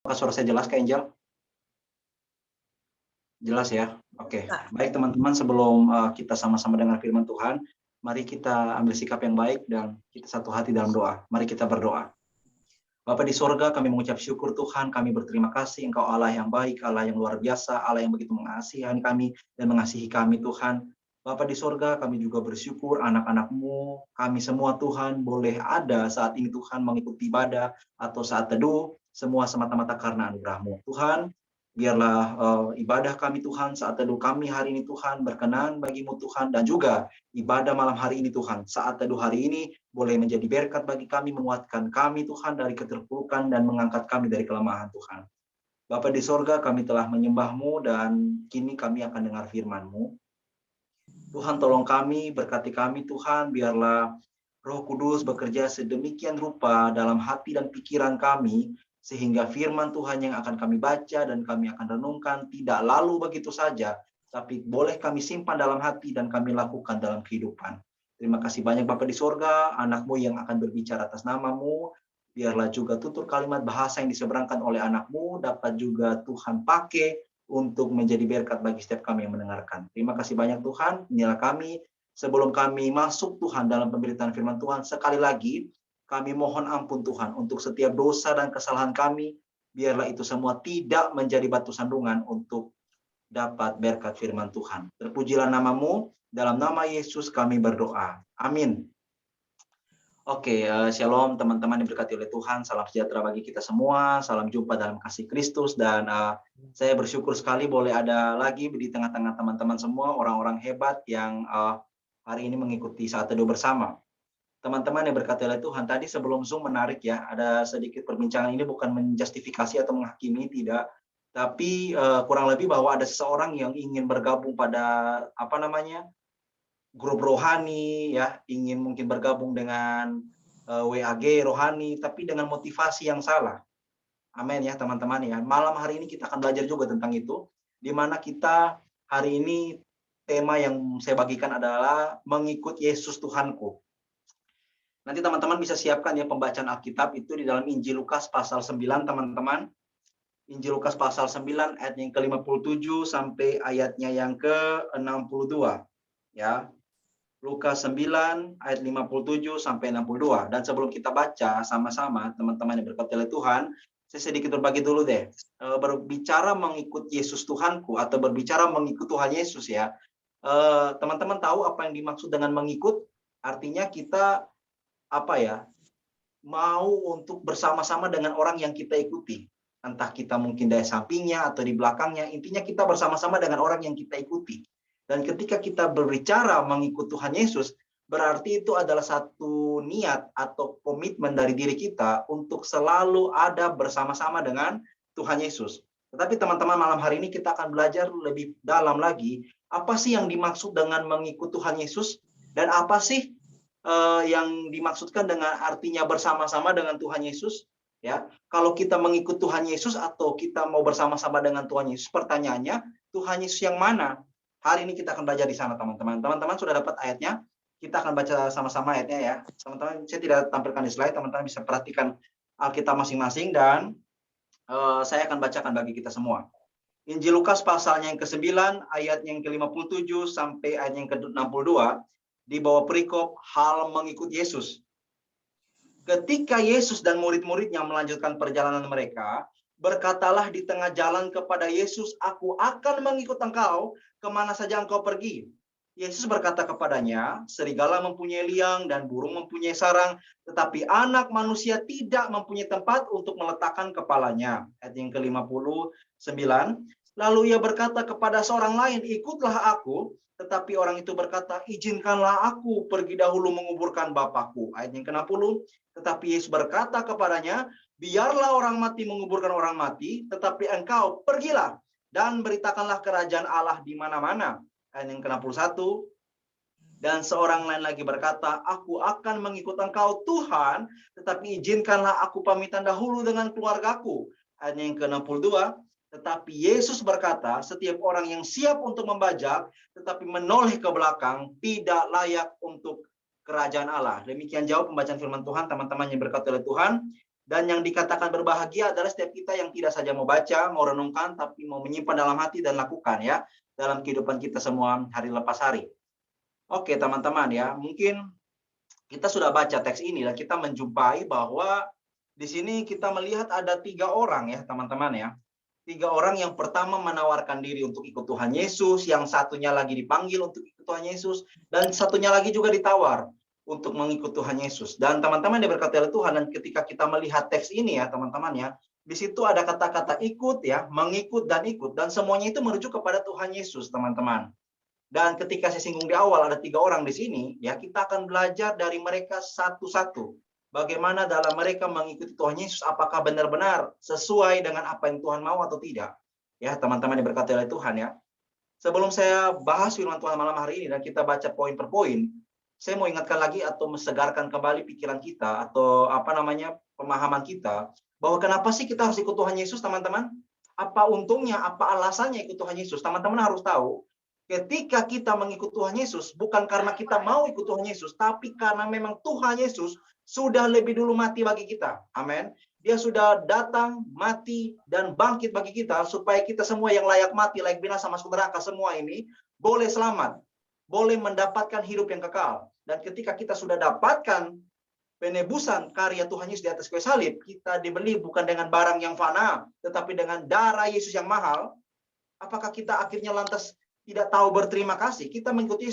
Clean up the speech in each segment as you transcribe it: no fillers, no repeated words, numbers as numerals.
Apakah suara saya jelas, Kak Angel? Jelas ya? Oke. Kak. Baik teman-teman, sebelum kita sama-sama dengar firman Tuhan, mari kita ambil sikap yang baik dan kita satu hati dalam doa. Mari kita berdoa. Bapa di sorga, kami mengucap syukur Tuhan, kami berterima kasih Engkau Allah yang baik, Allah yang luar biasa, Allah yang begitu mengasihi kami dan mengasihi kami Tuhan. Bapa di sorga, kami juga bersyukur anak-anak-Mu, kami semua Tuhan boleh ada saat ini Tuhan mengikuti ibadah atau saat teduh, semua semata-mata karena anugerah-Mu. Tuhan, biarlah ibadah kami Tuhan, saat teduh kami hari ini Tuhan, berkenan bagi-Mu Tuhan, dan juga ibadah malam hari ini Tuhan, saat teduh hari ini, boleh menjadi berkat bagi kami, menguatkan kami Tuhan dari keterpurukan dan mengangkat kami dari kelemahan Tuhan. Bapa di sorga, kami telah menyembah-Mu dan kini kami akan dengar firman-Mu. Tuhan tolong kami, berkati kami Tuhan, biarlah Roh Kudus bekerja sedemikian rupa dalam hati dan pikiran kami, sehingga firman Tuhan yang akan kami baca dan kami akan renungkan tidak lalu begitu saja, tapi boleh kami simpan dalam hati dan kami lakukan dalam kehidupan. Terima kasih banyak Bapa di sorga, anak-Mu yang akan berbicara atas nama-Mu, biarlah juga tutur kalimat bahasa yang diseberangkan oleh anak-Mu dapat juga Tuhan pakai untuk menjadi berkat bagi setiap kami yang mendengarkan. Terima kasih banyak Tuhan, inilah kami. Sebelum kami masuk Tuhan dalam pemberitaan firman Tuhan, sekali lagi kami mohon ampun Tuhan untuk setiap dosa dan kesalahan kami, biarlah itu semua tidak menjadi batu sandungan untuk dapat berkat firman Tuhan. Terpujilah nama-Mu, dalam nama Yesus kami berdoa. Amin. Oke, shalom teman-teman diberkati oleh Tuhan, salam sejahtera bagi kita semua, salam jumpa dalam kasih Kristus, dan saya bersyukur sekali boleh ada lagi di tengah-tengah teman-teman semua, orang-orang hebat yang hari ini mengikuti saat teduh bersama. Teman-teman yang berkati oleh Tuhan, tadi sebelum Zoom menarik ya, ada sedikit perbincangan, ini bukan menjustifikasi atau menghakimi, tidak, tapi kurang lebih bahwa ada seseorang yang ingin bergabung pada grup rohani ya, ingin mungkin bergabung dengan WAG rohani, tapi dengan motivasi yang salah. Amin ya teman-teman ya. Malam hari ini kita akan belajar juga tentang itu, di mana kita hari ini tema yang saya bagikan adalah mengikut Yesus Tuhanku. Nanti teman-teman bisa siapkan ya pembacaan Alkitab itu di dalam Injil Lukas pasal 9 teman-teman. Injil Lukas pasal 9 ayat yang ke-57 sampai ayatnya yang ke-62 ya. Lukas 9 ayat 57 sampai 62. Dan sebelum kita baca sama-sama teman-teman yang berkati oleh Tuhan, saya sedikit berbagi dulu deh. Berbicara mengikut Yesus Tuhanku atau berbicara mengikut Tuhan Yesus ya. Teman-teman tahu apa yang dimaksud dengan mengikut? Artinya kita mau untuk bersama-sama dengan orang yang kita ikuti. Entah kita mungkin dari sampingnya atau di belakangnya, intinya kita bersama-sama dengan orang yang kita ikuti. Dan ketika kita berbicara mengikut Tuhan Yesus, berarti itu adalah satu niat atau komitmen dari diri kita untuk selalu ada bersama-sama dengan Tuhan Yesus. Tetapi teman-teman, malam hari ini kita akan belajar lebih dalam lagi, apa sih yang dimaksud dengan mengikut Tuhan Yesus, dan apa sih yang dimaksudkan dengan artinya bersama-sama dengan Tuhan Yesus. Ya, kalau kita mengikut Tuhan Yesus atau kita mau bersama-sama dengan Tuhan Yesus, pertanyaannya Tuhan Yesus yang mana? Hari ini kita akan belajar di sana, teman-teman. Teman-teman sudah dapat ayatnya? Kita akan baca sama-sama ayatnya ya. Teman-teman, saya tidak tampilkan di slide, teman-teman bisa perhatikan Alkitab masing-masing dan saya akan bacakan bagi kita semua. Injil Lukas pasalnya yang ke-9, ayat yang ke-57 sampai ayat yang ke-62, di bawah perikop hal mengikut Yesus. Ketika Yesus dan murid-muridnya melanjutkan perjalanan mereka, berkatalah di tengah jalan kepada Yesus, "Aku akan mengikut engkau kemana saja engkau pergi." Yesus berkata kepadanya, "Serigala mempunyai liang dan burung mempunyai sarang, tetapi anak manusia tidak mempunyai tempat untuk meletakkan kepalanya." Ayat yang ke-59. Lalu ia berkata kepada seorang lain, "Ikutlah aku." Tetapi orang itu berkata, "Izinkanlah aku pergi dahulu menguburkan Bapakku." Ayat yang ke-60. Tetapi Yesus berkata kepadanya, "Biarlah orang mati menguburkan orang mati, tetapi engkau pergilah dan beritakanlah kerajaan Allah di mana-mana." Ayat yang ke-61. Dan seorang lain lagi berkata, "Aku akan mengikut engkau Tuhan, tetapi izinkanlah aku pamitan dahulu dengan keluargaku." Ayat yang ke-62. Tetapi Yesus berkata, "Setiap orang yang siap untuk membajak, tetapi menoleh ke belakang, tidak layak untuk kerajaan Allah." Demikian jauh pembacaan firman Tuhan, teman-teman yang berkati oleh Tuhan. Dan yang dikatakan berbahagia adalah setiap kita yang tidak saja mau baca, mau renungkan, tapi mau menyimpan dalam hati dan lakukan ya, dalam kehidupan kita semua hari lepas hari. Oke teman-teman ya, mungkin kita sudah baca teks ini dan kita menjumpai bahwa di sini kita melihat ada 3 orang ya teman-teman ya. 3 orang yang pertama menawarkan diri untuk ikut Tuhan Yesus, yang satunya lagi dipanggil untuk ikut Tuhan Yesus, dan satunya lagi juga ditawar untuk mengikut Tuhan Yesus. Dan teman-teman diberkati oleh Tuhan, dan ketika kita melihat teks ini ya teman-teman ya, di situ ada kata-kata ikut ya, mengikut dan ikut, dan semuanya itu merujuk kepada Tuhan Yesus teman-teman. Dan ketika saya singgung di awal ada 3 orang di sini, ya kita akan belajar dari mereka satu-satu. Bagaimana dalam mereka mengikuti Tuhan Yesus, apakah benar-benar sesuai dengan apa yang Tuhan mau atau tidak. Ya teman-teman diberkati oleh Tuhan ya. Sebelum saya bahas firman Tuhan malam hari ini dan kita baca poin per poin, saya mau ingatkan lagi atau mensegarkan kembali pikiran kita atau pemahaman kita bahwa kenapa sih kita harus ikut Tuhan Yesus teman-teman? Apa untungnya, apa alasannya ikut Tuhan Yesus? Teman-teman harus tahu, ketika kita mengikut Tuhan Yesus bukan karena kita mau ikut Tuhan Yesus, tapi karena memang Tuhan Yesus sudah lebih dulu mati bagi kita. Amin. Dia sudah datang, mati, dan bangkit bagi kita supaya kita semua yang layak mati, layak binasa, masuk neraka semua ini boleh selamat, boleh mendapatkan hidup yang kekal. Dan ketika kita sudah dapatkan penebusan karya Tuhan Yesus di atas kayu salib, kita dibeli bukan dengan barang yang fana, tetapi dengan darah Yesus yang mahal. Apakah kita akhirnya lantas tidak tahu berterima kasih? Kita mengikuti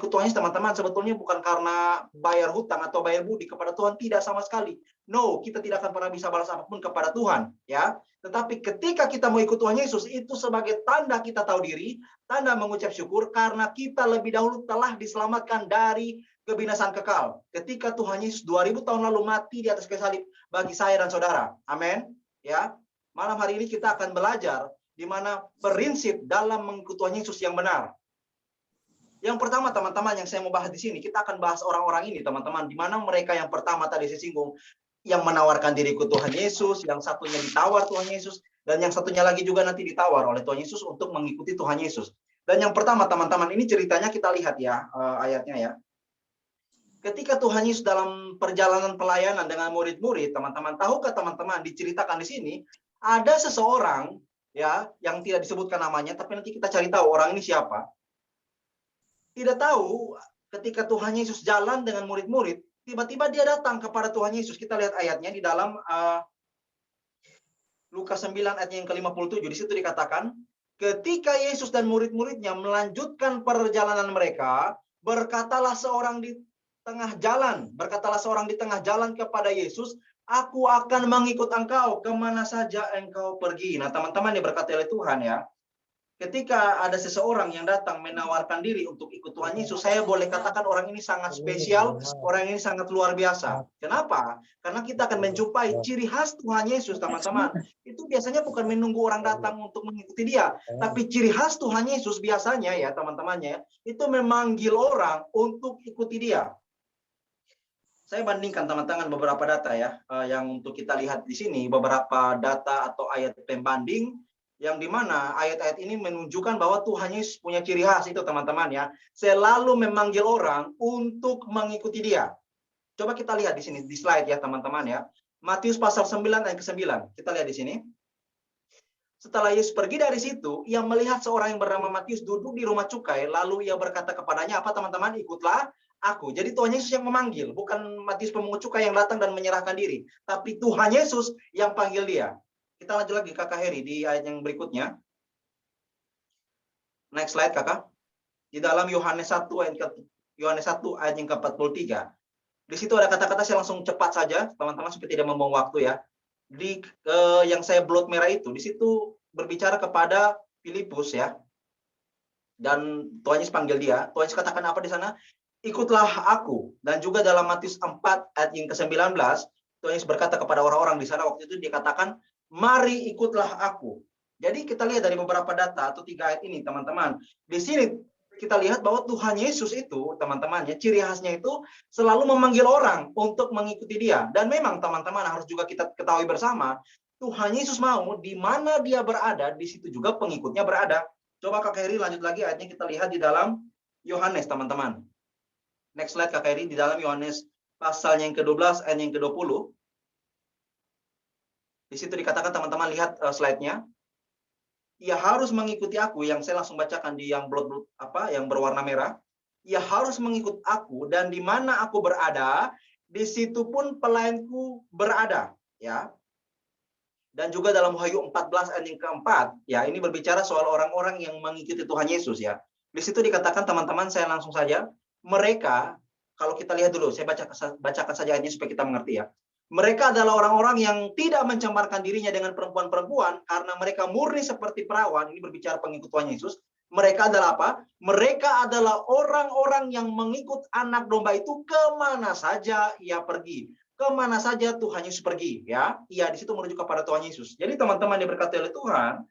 Tuhan Yesus teman-teman sebetulnya bukan karena bayar hutang atau bayar budi kepada Tuhan, tidak sama sekali. No, kita tidak akan pernah bisa balas apapun kepada Tuhan, ya. Tetapi ketika kita mau ikut Tuhan Yesus, itu sebagai tanda kita tahu diri, tanda mengucap syukur karena kita lebih dahulu telah diselamatkan dari kebinasaan kekal. Ketika Tuhan Yesus 2000 tahun lalu mati di atas kayu salib bagi saya dan saudara. Amin. Ya. Malam hari ini kita akan belajar di mana prinsip dalam mengikuti Tuhan Yesus yang benar. Yang pertama teman-teman yang saya mau bahas di sini, kita akan bahas orang-orang ini teman-teman, di mana mereka yang pertama tadi saya singgung, yang menawarkan diri ikut Tuhan Yesus, yang satunya ditawar Tuhan Yesus, dan yang satunya lagi juga nanti ditawar oleh Tuhan Yesus untuk mengikuti Tuhan Yesus. Dan yang pertama teman-teman, ini ceritanya kita lihat ya, ayatnya ya. Ketika Tuhan Yesus dalam perjalanan pelayanan dengan murid-murid, teman-teman, tahukah teman-teman diceritakan di sini, ada seseorang ya yang tidak disebutkan namanya, tapi nanti kita cari tahu orang ini siapa. Tidak tahu ketika Tuhan Yesus jalan dengan murid-murid, tiba-tiba dia datang kepada Tuhan Yesus. Kita lihat ayatnya di dalam Lukas 9 ayatnya yang ke-57. Di situ dikatakan, ketika Yesus dan murid-muridnya melanjutkan perjalanan mereka, berkatalah seorang di tengah jalan kepada Yesus, aku akan mengikut engkau kemana saja engkau pergi. Nah teman-teman diberkati oleh Tuhan ya. Ketika ada seseorang yang datang menawarkan diri untuk ikut Tuhan Yesus, saya boleh katakan orang ini sangat spesial, orang ini sangat luar biasa. Kenapa? Karena kita akan menjumpai ciri khas Tuhan Yesus, teman-teman. Itu biasanya bukan menunggu orang datang untuk mengikuti dia, tapi ciri khas Tuhan Yesus biasanya ya teman-temannya, itu memanggil orang untuk ikuti dia. Saya bandingkan teman-teman beberapa data ya, yang untuk kita lihat di sini, beberapa data atau ayat pembanding, yang dimana ayat-ayat ini menunjukkan bahwa Tuhan Yesus punya ciri khas itu teman-teman ya, selalu memanggil orang untuk mengikuti dia. Coba kita lihat di sini di slide ya teman-teman ya. Matius pasal 9 ayat ke-9. Kita lihat di sini. Setelah Yesus pergi dari situ, ia melihat seorang yang bernama Matius duduk di rumah cukai, lalu ia berkata kepadanya, apa teman-teman, ikutlah aku. Jadi Tuhan Yesus yang memanggil, bukan Matius pemungut cukai yang datang dan menyerahkan diri, tapi Tuhan Yesus yang panggil dia. Kita lanjut lagi Kakak Heri di ayat yang berikutnya. Next slide Kakak. Di dalam Yohanes 1 ayat yang ke-43. Di situ ada kata-kata, saya langsung cepat saja teman-teman supaya tidak membuang waktu ya. Di yang saya blot merah itu, di situ berbicara kepada Filipus ya. Dan Tuhan Yesus panggil dia. Tuhan Yesus katakan apa di sana? Ikutlah aku. Dan juga dalam Matius 4 ayat yang ke-19, Tuhan Yesus berkata kepada orang-orang di sana waktu itu, dia katakan, mari ikutlah aku. Jadi kita lihat dari beberapa data atau 3 ayat ini teman-teman. Di sini kita lihat bahwa Tuhan Yesus itu teman-temannya, ciri khasnya itu selalu memanggil orang untuk mengikuti dia. Dan memang teman-teman harus juga kita ketahui bersama, Tuhan Yesus mau di mana dia berada, di situ juga pengikutnya berada. Coba Kak Heri lanjut lagi ayatnya, kita lihat di dalam Yohanes teman-teman. Next slide Kak Heri, di dalam Yohanes pasalnya yang ke-12 ayat yang ke-20. Di situ dikatakan, teman-teman lihat slide-nya. Ia harus mengikuti aku, yang saya langsung bacakan di yang yang berwarna merah. Ia harus mengikut aku, dan di mana aku berada, di situ pun pelayanku berada, ya. Dan juga dalam Wahyu 14 ayat yang keempat, ya, ini berbicara soal orang-orang yang mengikuti Tuhan Yesus, ya. Di situ dikatakan, teman-teman, saya langsung saja, mereka, kalau kita lihat dulu, saya bacakan saja ayatnya supaya kita mengerti, ya. Mereka adalah orang-orang yang tidak mencemarkan dirinya dengan perempuan-perempuan karena mereka murni seperti perawan. Ini berbicara pengikut Tuhan Yesus. Mereka adalah apa? Mereka adalah orang-orang yang mengikut anak domba itu kemana saja ia pergi. Kemana saja Tuhan Yesus pergi, ya. Ia di situ merujuk kepada Tuhan Yesus. Jadi teman-teman diberkati oleh Tuhan.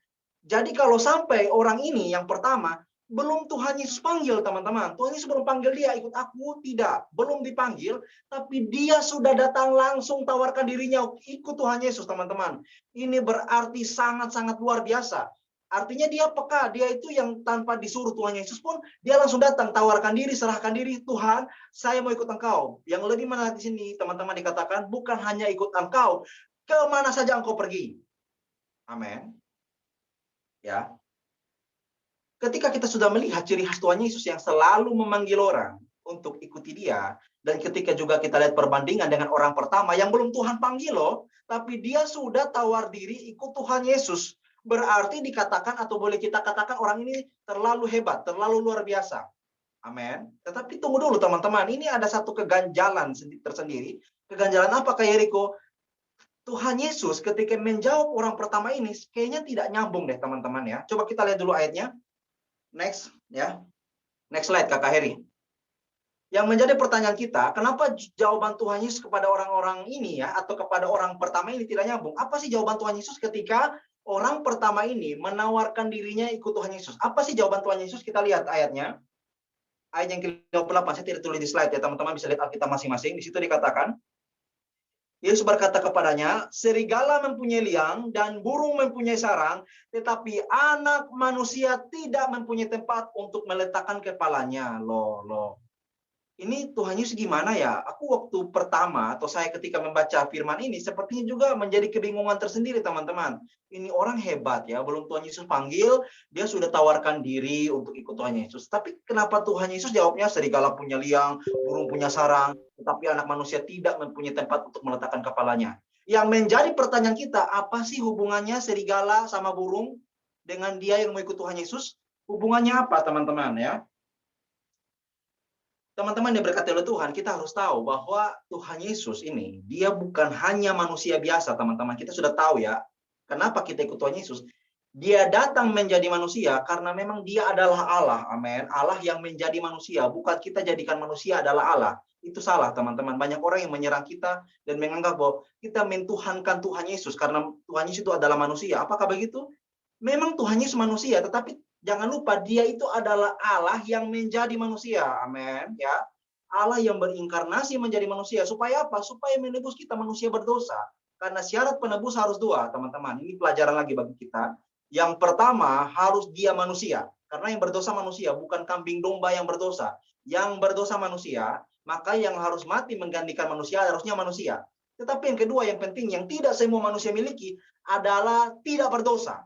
Jadi kalau sampai orang ini yang pertama belum Tuhan Yesus panggil, teman-teman. Tuhan Yesus belum panggil dia ikut aku, tidak. Belum dipanggil, tapi dia sudah datang langsung tawarkan dirinya ikut Tuhan Yesus, teman-teman. Ini berarti sangat-sangat luar biasa. Artinya dia peka, dia itu yang tanpa disuruh Tuhan Yesus pun, dia langsung datang, tawarkan diri, serahkan diri, Tuhan, saya mau ikut engkau. Yang lebih menarik di sini, teman-teman dikatakan, bukan hanya ikut engkau, kemana saja engkau pergi. Amin. Ya. Ketika kita sudah melihat ciri khas Tuhan Yesus yang selalu memanggil orang untuk ikuti dia, dan ketika juga kita lihat perbandingan dengan orang pertama yang belum Tuhan panggil loh, tapi dia sudah tawar diri ikut Tuhan Yesus. Berarti dikatakan atau boleh kita katakan orang ini terlalu hebat, terlalu luar biasa. Amin. Tetapi tunggu dulu teman-teman, ini ada satu keganjalan tersendiri. Keganjalan apa Kak Yeriko? Tuhan Yesus ketika menjawab orang pertama ini kayaknya tidak nyambung deh teman-teman ya. Coba kita lihat dulu ayatnya. Next, ya. Next slide, Kakak Heri. Yang menjadi pertanyaan kita, kenapa jawaban Tuhan Yesus kepada orang-orang ini ya, atau kepada orang pertama ini tidak nyambung? Apa sih jawaban Tuhan Yesus ketika orang pertama ini menawarkan dirinya ikut Tuhan Yesus? Apa sih jawaban Tuhan Yesus? Kita lihat ayatnya. Ayat yang ke-28, saya tidak tulis di slide ya, teman-teman bisa lihat Alkitab masing-masing. Di situ dikatakan, Yesus berkata kepadanya, serigala mempunyai liang dan burung mempunyai sarang, tetapi anak manusia tidak mempunyai tempat untuk meletakkan kepalanya. Loh. Ini Tuhan Yesus gimana ya? Aku waktu pertama atau saya ketika membaca firman ini sepertinya juga menjadi kebingungan tersendiri teman-teman. Ini orang hebat ya, belum Tuhan Yesus panggil, dia sudah tawarkan diri untuk ikut Tuhan Yesus. Tapi kenapa Tuhan Yesus jawabnya serigala punya liang, burung punya sarang, tetapi anak manusia tidak mempunyai tempat untuk meletakkan kepalanya. Yang menjadi pertanyaan kita, apa sih hubungannya serigala sama burung dengan dia yang mau ikut Tuhan Yesus? Hubungannya apa teman-teman ya? Teman-teman yang berkati oleh Tuhan, kita harus tahu bahwa Tuhan Yesus ini, dia bukan hanya manusia biasa, teman-teman. Kita sudah tahu ya, kenapa kita ikut Tuhan Yesus. Dia datang menjadi manusia karena memang dia adalah Allah. Amin. Allah yang menjadi manusia, bukan kita jadikan manusia adalah Allah. Itu salah, teman-teman. Banyak orang yang menyerang kita dan menganggap bahwa kita mentuhankan Tuhan Yesus karena Tuhan Yesus itu adalah manusia. Apakah begitu? Memang Tuhan Yesus manusia, tetapi jangan lupa dia itu adalah Allah yang menjadi manusia. Amin, ya. Allah yang berinkarnasi menjadi manusia supaya apa? Supaya menebus kita manusia berdosa. Karena syarat penebus harus dua, teman-teman. Ini pelajaran lagi bagi kita. Yang pertama, harus dia manusia. Karena yang berdosa manusia, bukan kambing domba yang berdosa. Yang berdosa manusia, maka yang harus mati menggantikan manusia harusnya manusia. Tetapi yang kedua, yang penting, yang tidak semua manusia miliki adalah tidak berdosa.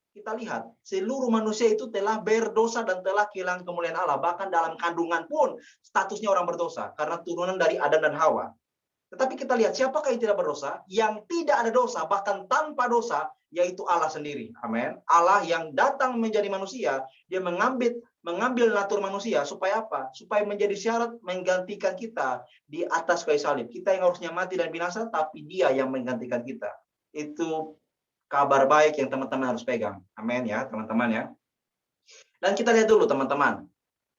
Kita lihat, seluruh manusia itu telah berdosa dan telah kehilangan kemuliaan Allah. Bahkan dalam kandungan pun statusnya orang berdosa. Karena turunan dari Adam dan Hawa. Tetapi kita lihat, siapakah yang tidak berdosa? Yang tidak ada dosa, bahkan tanpa dosa, yaitu Allah sendiri. Amin. Allah yang datang menjadi manusia, dia mengambil natur manusia. Supaya apa? Supaya menjadi syarat menggantikan kita di atas kayu salib. Kita yang harusnya mati dan binasa, tapi dia yang menggantikan kita. Itu kabar baik yang teman-teman harus pegang. Amin ya, teman-teman ya. Dan kita lihat dulu teman-teman.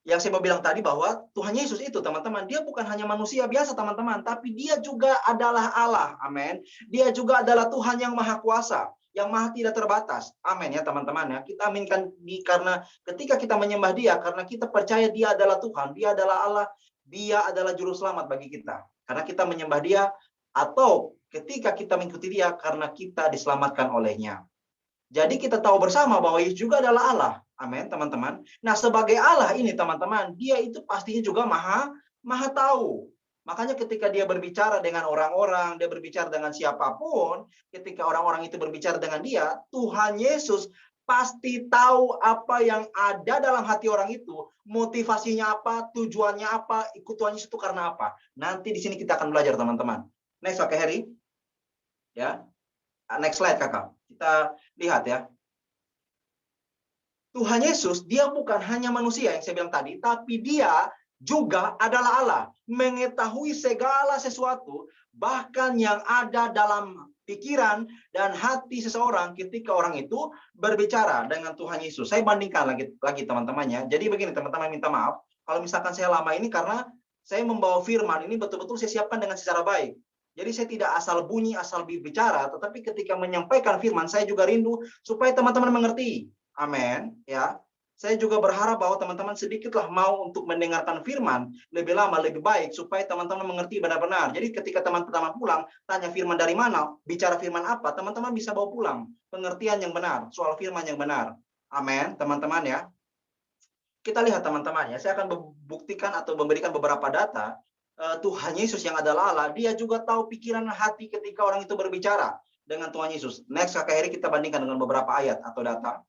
Yang saya mau bilang tadi bahwa Tuhan Yesus itu teman-teman, dia bukan hanya manusia biasa teman-teman, tapi dia juga adalah Allah. Amin. Dia juga adalah Tuhan yang maha kuasa, yang maha tidak terbatas. Amin ya teman-teman ya. Kita aminkan karena ketika kita menyembah dia, karena kita percaya dia adalah Tuhan, dia adalah Allah, dia adalah juru selamat bagi kita. Karena kita menyembah dia, atau ketika kita mengikuti dia karena kita diselamatkan olehnya. Jadi kita tahu bersama bahwa Yesus juga adalah Allah. Amin, teman-teman. Nah, sebagai Allah ini, teman-teman, dia itu pastinya juga maha tahu. Makanya ketika dia berbicara dengan orang-orang, dia berbicara dengan siapapun, ketika orang-orang itu berbicara dengan dia, Tuhan Yesus pasti tahu apa yang ada dalam hati orang itu, motivasinya apa, tujuannya apa, ikut Tuhan Yesus itu karena apa. Nanti di sini kita akan belajar, teman-teman. Next, Kakak Heri. Ya. Next slide, Kakak. Kita lihat ya. Tuhan Yesus, dia bukan hanya manusia yang saya bilang tadi, tapi dia juga adalah Allah, mengetahui segala sesuatu, bahkan yang ada dalam pikiran dan hati seseorang ketika orang itu berbicara dengan Tuhan Yesus. Saya bandingkan lagi teman-temannya. Jadi begini, teman-teman, minta maaf kalau misalkan saya lama ini karena saya membawa firman ini betul-betul saya siapkan dengan secara baik. Jadi saya tidak asal bunyi, asal bicara, tetapi ketika menyampaikan firman, saya juga rindu supaya teman-teman mengerti. Amin, ya. Saya juga berharap bahwa teman-teman sedikitlah mau untuk mendengarkan firman lebih lama, lebih baik, supaya teman-teman mengerti benar-benar. Jadi ketika teman-teman pulang, tanya firman dari mana, bicara firman apa, teman-teman bisa bawa pulang. Pengertian yang benar, soal firman yang benar. Amin, teman-teman ya. Kita lihat teman-teman ya, saya akan membuktikan atau memberikan beberapa data. Tuhan Yesus yang adalah Allah, dia juga tahu pikiran hati ketika orang itu berbicara dengan Tuhan Yesus. Next, Kakak Heri, kita bandingkan dengan beberapa ayat atau data.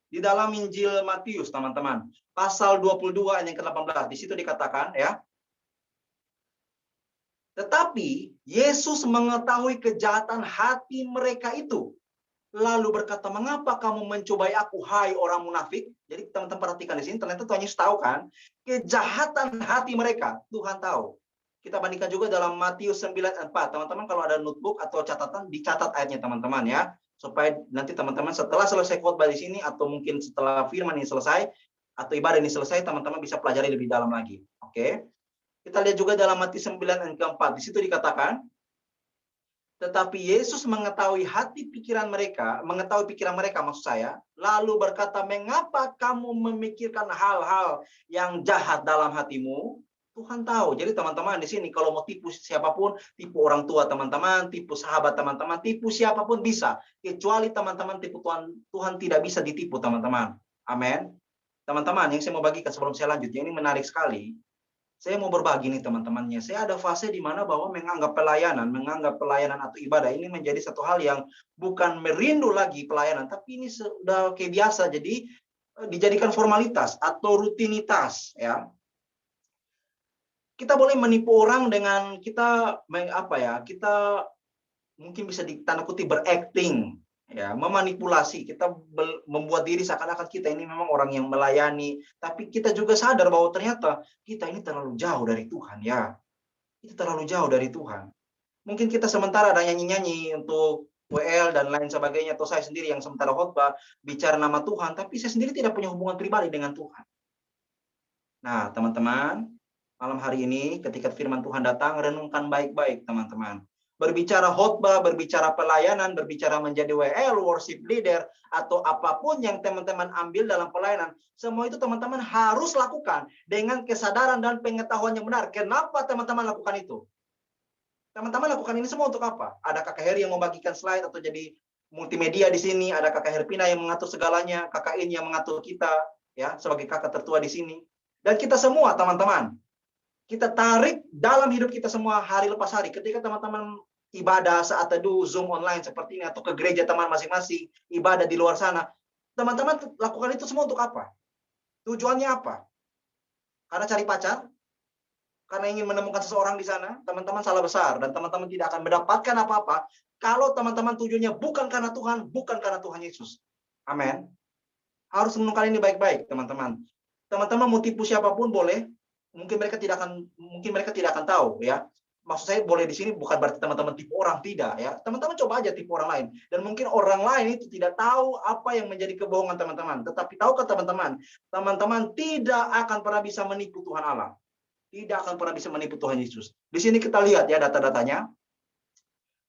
Di dalam Injil Matius, teman-teman, pasal 22 ayat yang ke-18, di situ dikatakan ya. Tetapi Yesus mengetahui kejahatan hati mereka itu, lalu berkata, "Mengapa kamu mencobai aku, hai orang munafik?" Jadi teman-teman perhatikan di sini, ternyata Tuhan Yesus tahu kan kejahatan hati mereka. Tuhan tahu. Kita bandingkan juga dalam Matius 9:4. Teman-teman kalau ada notebook atau catatan, dicatat ayatnya teman-teman ya. Supaya nanti teman-teman setelah selesai khotbah di sini atau mungkin setelah firman ini selesai atau ibadah ini selesai, teman-teman bisa pelajari lebih dalam lagi. Oke. Kita lihat juga dalam Matius 9 ayat ke-4. Di situ dikatakan, tetapi Yesus mengetahui hati pikiran mereka, mengetahui pikiran mereka maksud saya, lalu berkata, "Mengapa kamu memikirkan hal-hal yang jahat dalam hatimu?" Tuhan tahu. Jadi teman-teman di sini kalau mau tipu siapapun, tipu orang tua teman-teman, tipu sahabat teman-teman, tipu siapapun bisa. Kecuali teman-teman tipu Tuhan, Tuhan tidak bisa ditipu teman-teman. Amin. Teman-teman, yang saya mau bagikan sebelum saya lanjut, ini menarik sekali. Saya mau berbagi nih teman-temannya. Saya ada fase di mana bahwa menganggap pelayanan atau ibadah ini menjadi satu hal yang bukan merindu lagi pelayanan, tapi ini sudah kayak biasa. Jadi dijadikan formalitas atau rutinitas ya. Kita boleh menipu orang dengan kita kita mungkin bisa ditanda kutip berakting ya, memanipulasi. Kita membuat diri seakan-akan kita ini memang orang yang melayani, tapi kita juga sadar bahwa ternyata kita ini terlalu jauh dari Tuhan ya. Itu terlalu jauh dari Tuhan. Mungkin kita sementara ada nyanyi-nyanyi untuk WL dan lain sebagainya, atau saya sendiri yang sementara khotbah bicara nama Tuhan, tapi saya sendiri tidak punya hubungan pribadi dengan Tuhan. Nah, teman-teman, malam hari ini ketika firman Tuhan datang, renungkan baik-baik, teman-teman. Berbicara khotbah, berbicara pelayanan, berbicara menjadi WL, worship leader, atau apapun yang teman-teman ambil dalam pelayanan, semua itu teman-teman harus lakukan dengan kesadaran dan pengetahuan yang benar. Kenapa teman-teman lakukan itu? Teman-teman lakukan ini semua untuk apa? Ada Kakak Heri yang membagikan slide atau jadi multimedia di sini, ada Kakak Herpina yang mengatur segalanya, Kakak In yang mengatur kita, ya, sebagai kakak tertua di sini. Dan kita semua, teman-teman, kita tarik dalam hidup kita semua hari lepas hari. Ketika teman-teman ibadah saat teduh, Zoom online seperti ini, atau ke gereja teman masing-masing, ibadah di luar sana, teman-teman lakukan itu semua untuk apa? Tujuannya apa? Karena cari pacar? Karena ingin menemukan seseorang di sana? Teman-teman salah besar, dan teman-teman tidak akan mendapatkan apa-apa kalau teman-teman tujuannya bukan karena Tuhan, bukan karena Tuhan Yesus. Amin. Harus menentukan ini baik-baik, teman-teman. Teman-teman mau tipu siapapun boleh, mungkin mereka tidak akan tahu ya. Maksud saya boleh di sini bukan berarti teman-teman tipu orang, tidak ya. Teman-teman coba aja tipu orang lain, dan mungkin orang lain itu tidak tahu apa yang menjadi kebohongan teman-teman. Tetapi tahukah teman-teman, teman-teman tidak akan pernah bisa menipu Tuhan Allah. Tidak akan pernah bisa menipu Tuhan Yesus. Di sini kita lihat ya data-datanya.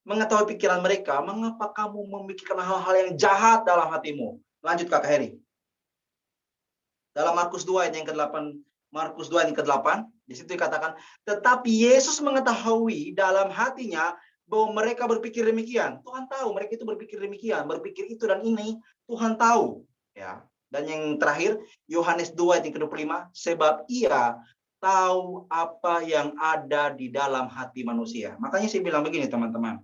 Mengetahui pikiran mereka, mengapa kamu memikirkan hal-hal yang jahat dalam hatimu? Lanjut Kakak Heri. Dalam Markus 2 ayat yang ke-8, Markus 2 ayat yang ke-8, di situ dikatakan, tetapi Yesus mengetahui dalam hatinya bahwa mereka berpikir demikian. Tuhan tahu mereka itu berpikir demikian, berpikir itu dan ini, Tuhan tahu, ya. Dan yang terakhir, Yohanes 2 ayat yang ke-25, sebab ia tahu apa yang ada di dalam hati manusia. Makanya saya bilang begini, teman-teman.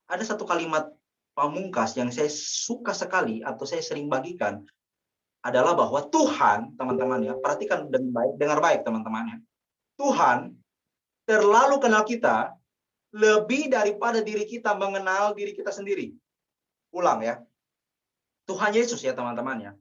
Ada satu kalimat pamungkas yang saya suka sekali atau saya sering bagikan adalah bahwa Tuhan, teman-teman ya, perhatikan dengan baik, dengar baik teman-teman ya. Tuhan terlalu kenal kita lebih daripada diri kita mengenal diri kita sendiri. Ulang ya. Tuhan Yesus ya teman-teman ya.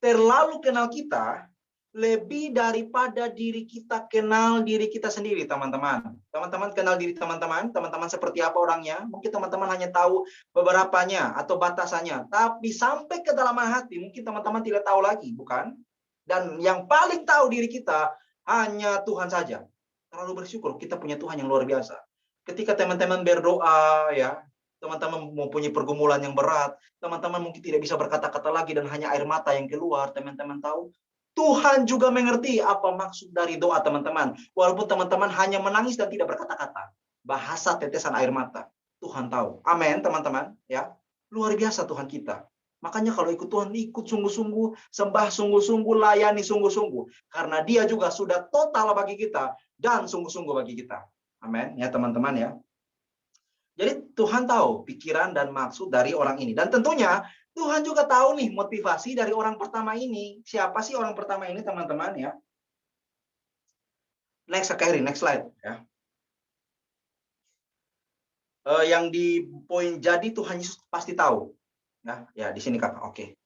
Terlalu kenal kita lebih daripada diri kita kenal diri kita sendiri, teman-teman. Teman-teman kenal diri teman-teman, teman-teman seperti apa orangnya. Mungkin teman-teman hanya tahu beberapanya atau batasannya. Tapi sampai ke dalam hati, mungkin teman-teman tidak tahu lagi, bukan? Dan yang paling tahu diri kita hanya Tuhan saja. Terlalu bersyukur kita punya Tuhan yang luar biasa. Ketika teman-teman berdoa, ya, teman-teman mempunyai pergumulan yang berat, teman-teman mungkin tidak bisa berkata-kata lagi dan hanya air mata yang keluar, teman-teman tahu Tuhan juga mengerti apa maksud dari doa teman-teman. Walaupun teman-teman hanya menangis dan tidak berkata-kata. Bahasa tetesan air mata. Tuhan tahu. Amin, teman-teman. Ya, luar biasa Tuhan kita. Makanya kalau ikut Tuhan, ikut sungguh-sungguh, sembah sungguh-sungguh, layani sungguh-sungguh. Karena dia juga sudah total bagi kita dan sungguh-sungguh bagi kita. Amin, ya teman-teman ya. Jadi Tuhan tahu pikiran dan maksud dari orang ini. Dan tentunya Tuhan juga tahu nih motivasi dari orang pertama ini. Siapa sih orang pertama ini teman-teman ya? Next, Kak Heri, next slide ya. Yang di poin jadi Tuhan Yesus pasti tahu. Ya di sini Kak. Oke.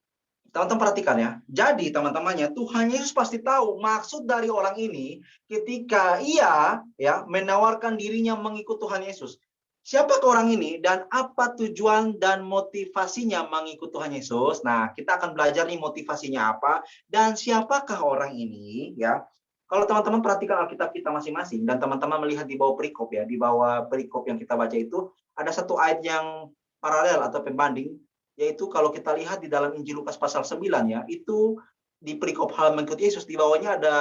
Teman-teman perhatikan ya. Jadi teman-temannya Tuhan Yesus pasti tahu maksud dari orang ini ketika ia ya menawarkan dirinya mengikut Tuhan Yesus. Siapa orang ini dan apa tujuan dan motivasinya mengikut Tuhan Yesus? Nah, kita akan belajar nih motivasinya apa dan siapakah orang ini ya. Kalau teman-teman perhatikan Alkitab kita masing-masing dan teman-teman melihat di bawah perikop ya, di bawah perikop yang kita baca itu ada satu ayat yang paralel atau pembanding, yaitu kalau kita lihat di dalam Injil Lukas pasal 9 ya, itu di perikop hal mengikut Yesus, di bawahnya ada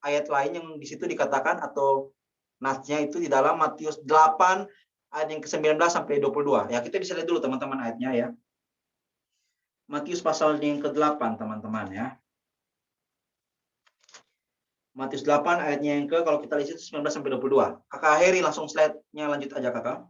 ayat lain yang di situ dikatakan atau nasnya itu di dalam Matius 8 ayat yang ke-19 sampai 22. Ya, kita bisa lihat dulu teman-teman ayatnya ya. Matius pasal yang ke-8 teman-teman ya. Matius 8 ayatnya yang ke, kalau kita lihat itu 19 sampai 22. Kakak Heri langsung slide-nya lanjut aja Kakak.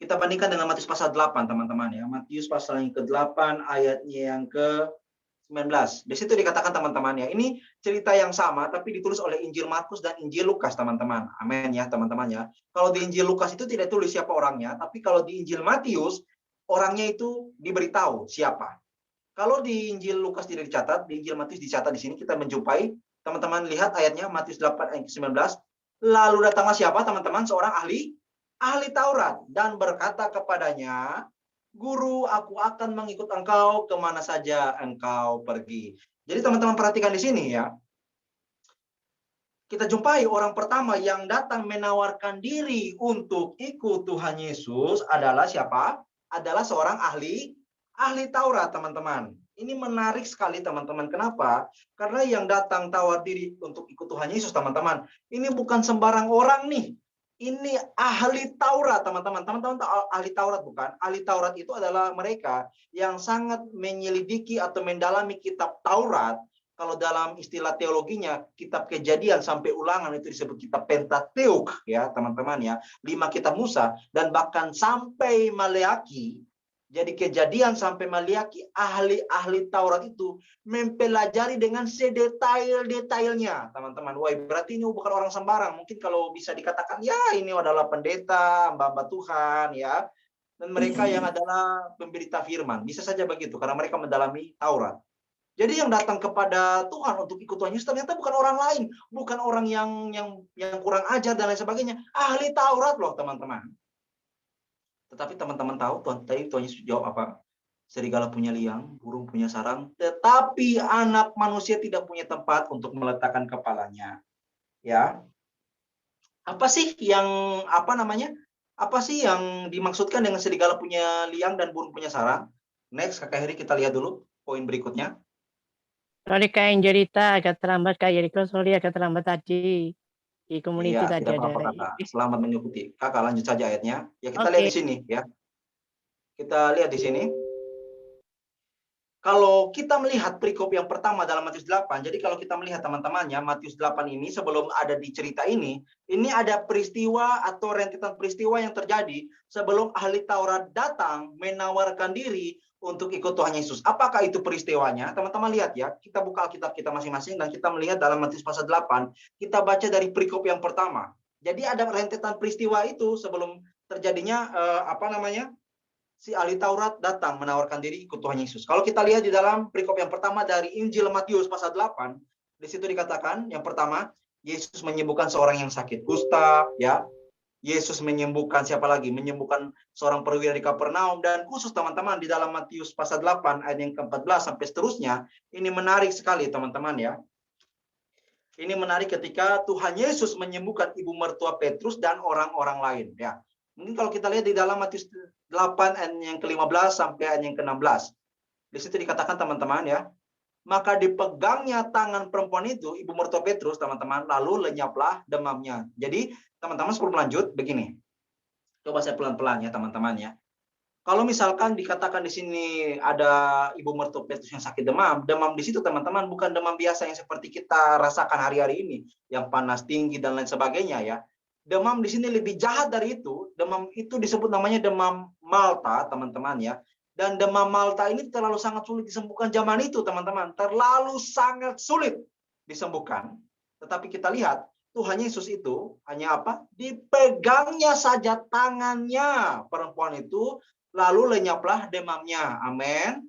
Kita bandingkan dengan Matius pasal 8 teman-teman ya. Matius pasal yang ke-8 ayatnya yang ke-19. Di situ dikatakan teman-teman ya, ini cerita yang sama tapi ditulis oleh Injil Markus dan Injil Lukas teman-teman. Amin ya teman-teman ya. Kalau di Injil Lukas itu tidak tulis siapa orangnya, tapi kalau di Injil Matius orangnya itu diberitahu siapa. Kalau di Injil Lukas tidak dicatat, di Injil Matius dicatat. Di sini kita menjumpai, teman-teman lihat ayatnya Matius 8 ayat 19. Lalu datanglah siapa teman-teman? Seorang ahli Taurat dan berkata kepadanya, Guru, aku akan mengikut engkau kemana saja engkau pergi. Jadi teman-teman perhatikan di sini ya. Kita jumpai orang pertama yang datang menawarkan diri untuk ikut Tuhan Yesus adalah siapa? Adalah seorang ahli Taurat, teman-teman. Ini menarik sekali, teman-teman. Kenapa? Karena yang datang tawar diri untuk ikut Tuhan Yesus, teman-teman, ini bukan sembarang orang nih. Ini ahli Taurat, teman-teman. Teman-teman tahu ahli Taurat bukan? Ahli Taurat itu adalah mereka yang sangat menyelidiki atau mendalami kitab Taurat. Kalau dalam istilah teologinya, kitab Kejadian sampai Ulangan itu disebut kitab Pentateuk ya, teman-teman ya. 5 kitab Musa dan bahkan sampai Maleaki. Jadi Kejadian sampai Maleaki, ahli Taurat itu mempelajari dengan sedetail-detailnya, teman-teman. Wah, berarti ini bukan orang sembarang. Mungkin kalau bisa dikatakan, ya ini adalah pendeta, hamba Tuhan, ya. Dan mereka yang adalah pemberita firman. Bisa saja begitu, karena mereka mendalami Taurat. Jadi yang datang kepada Tuhan untuk ikut Tuhan Yesus ternyata bukan orang lain, bukan orang yang kurang ajar dan lain sebagainya. Ahli Taurat loh, teman-teman. Tetapi teman-teman tahu Tuhan Yesus jawab apa? Serigala punya liang, burung punya sarang, tetapi anak manusia tidak punya tempat untuk meletakkan kepalanya. Ya. Apa sih yang Apa sih yang dimaksudkan dengan serigala punya liang dan burung punya sarang? Next, Kakak Heri, kita lihat dulu poin berikutnya. Soalnya kayak yang cerita agak terlambat Kak Yeriko, soalnya agak terlambat tadi. Di community Iya, tadi tidak ada. apa-apa Kakak. Selamat mengikuti. Kakak lanjut saja ayatnya. Ya kita Oke. lihat di sini ya. Kita lihat di sini. Kalau kita melihat perikop yang pertama dalam Matius 8, jadi kalau kita melihat teman-temannya, Matius 8 ini sebelum ada di cerita ini ada peristiwa atau rentetan peristiwa yang terjadi sebelum ahli Taurat datang menawarkan diri untuk ikut Tuhan Yesus. Apakah itu peristiwanya? Teman-teman lihat ya, kita buka Alkitab kita masing-masing dan kita melihat dalam Matius pasal 8, kita baca dari perikop yang pertama. Jadi ada rentetan peristiwa itu sebelum terjadinya si ahli Taurat datang menawarkan diri ikut Tuhan Yesus. Kalau kita lihat di dalam perikop yang pertama dari Injil Matius pasal 8, di situ dikatakan yang pertama, Yesus menyembuhkan seorang yang sakit kusta, ya. Yesus menyembuhkan siapa lagi? Menyembuhkan seorang perwira di Kapernaum, dan khusus teman-teman di dalam Matius pasal 8 ayat yang ke-14 sampai seterusnya, ini menarik sekali teman-teman ya. Ini menarik ketika Tuhan Yesus menyembuhkan ibu mertua Petrus dan orang-orang lain ya. Mungkin kalau kita lihat di dalam Matius 8 ayat yang ke-15 sampai ayat yang ke-16. Di situ dikatakan teman-teman ya, maka dipegangnya tangan perempuan itu, ibu mertua Petrus, teman-teman, lalu lenyaplah demamnya. Jadi, teman-teman sebelum lanjut, begini. Coba saya pelan-pelan ya, teman-teman ya. Kalau misalkan dikatakan di sini ada ibu mertua Petrus yang sakit demam, demam di situ teman-teman bukan demam biasa yang seperti kita rasakan hari-hari ini, yang panas tinggi dan lain sebagainya ya. Demam di sini lebih jahat dari itu. Demam itu disebut namanya demam Malta, teman-teman ya. Dan demam Malta ini terlalu sangat sulit disembuhkan zaman itu, teman-teman. Terlalu sangat sulit disembuhkan. Tetapi kita lihat Tuhan Yesus itu hanya apa? Dipegangnya saja tangannya perempuan itu, lalu lenyaplah demamnya. Amin.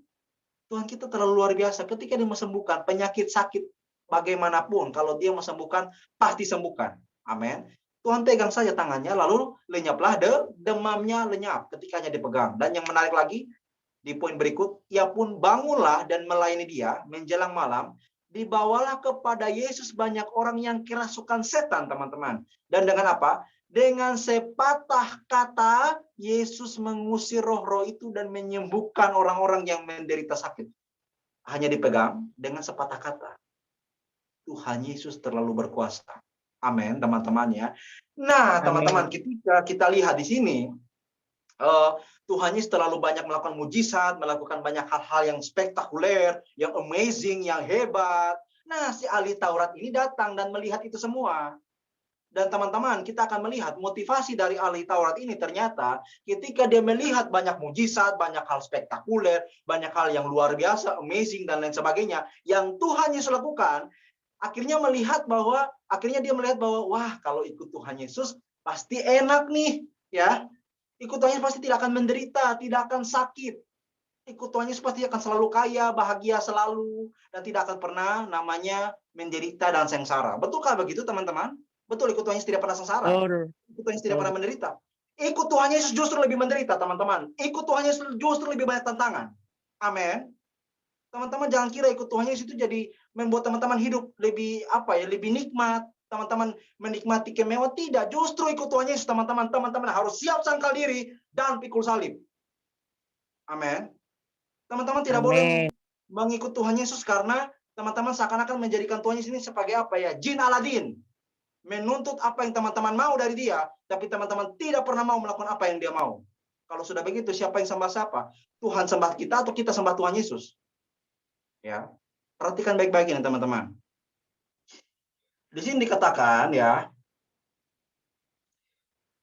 Tuhan kita terlalu luar biasa. Ketika dia sembuhkan penyakit sakit bagaimanapun, kalau dia sembuhkan, pasti sembuhkan. Amin. Tuhan pegang saja tangannya, lalu lenyaplah demamnya lenyap ketika hanya dipegang. Dan yang menarik lagi, di poin berikut, ia pun bangunlah dan melayani dia menjelang malam. Dibawalah kepada Yesus banyak orang yang kerasukan setan, teman-teman. Dan dengan apa? Dengan sepatah kata, Yesus mengusir roh-roh itu dan menyembuhkan orang-orang yang menderita sakit. Hanya dipegang dengan sepatah kata. Tuhan Yesus terlalu berkuasa. Amin, teman-teman ya. Nah, teman-teman, ketika kita lihat di sini, Tuhan Yesus terlalu banyak melakukan mujizat, melakukan banyak hal-hal yang spektakuler, yang amazing, yang hebat. Nah, si ahli Taurat ini datang dan melihat itu semua. Dan teman-teman, kita akan melihat motivasi dari ahli Taurat ini ternyata ketika dia melihat banyak mujizat, banyak hal spektakuler, banyak hal yang luar biasa, amazing, dan lain sebagainya, yang Tuhan Yesus lakukan, akhirnya dia melihat bahwa, wah, kalau ikut Tuhan Yesus, pasti enak nih, ya. Ikut Tuhan Yesus pasti tidak akan menderita, tidak akan sakit. Ikut Tuhan Yesus pasti akan selalu kaya, bahagia selalu, dan tidak akan pernah namanya menderita dan sengsara. Betulkah begitu, teman-teman? Betul, ikut Tuhan Yesus tidak pernah sengsara. Ikut Tuhan Yesus tidak pernah menderita. Ikut Tuhan Yesus justru lebih menderita, teman-teman. Ikut Tuhan Yesus justru lebih banyak tantangan. Amin. Teman-teman jangan kira ikut Tuhan Yesus itu jadi membuat teman-teman hidup lebih lebih nikmat. Teman-teman menikmati kemewahan, tidak. Justru ikut Tuhan Yesus, teman-teman harus siap sangkal diri dan pikul salib. Amin. Teman-teman tidak boleh mengikut Tuhan Yesus karena teman-teman seakan-akan menjadikan Tuhan Yesus ini sebagai jin Aladin. Menuntut apa yang teman-teman mau dari dia, tapi teman-teman tidak pernah mau melakukan apa yang dia mau. Kalau sudah begitu, siapa yang sembah siapa? Tuhan sembah kita atau kita sembah Tuhan Yesus? Ya, perhatikan baik-baik ini teman-teman. Di sini dikatakan ya,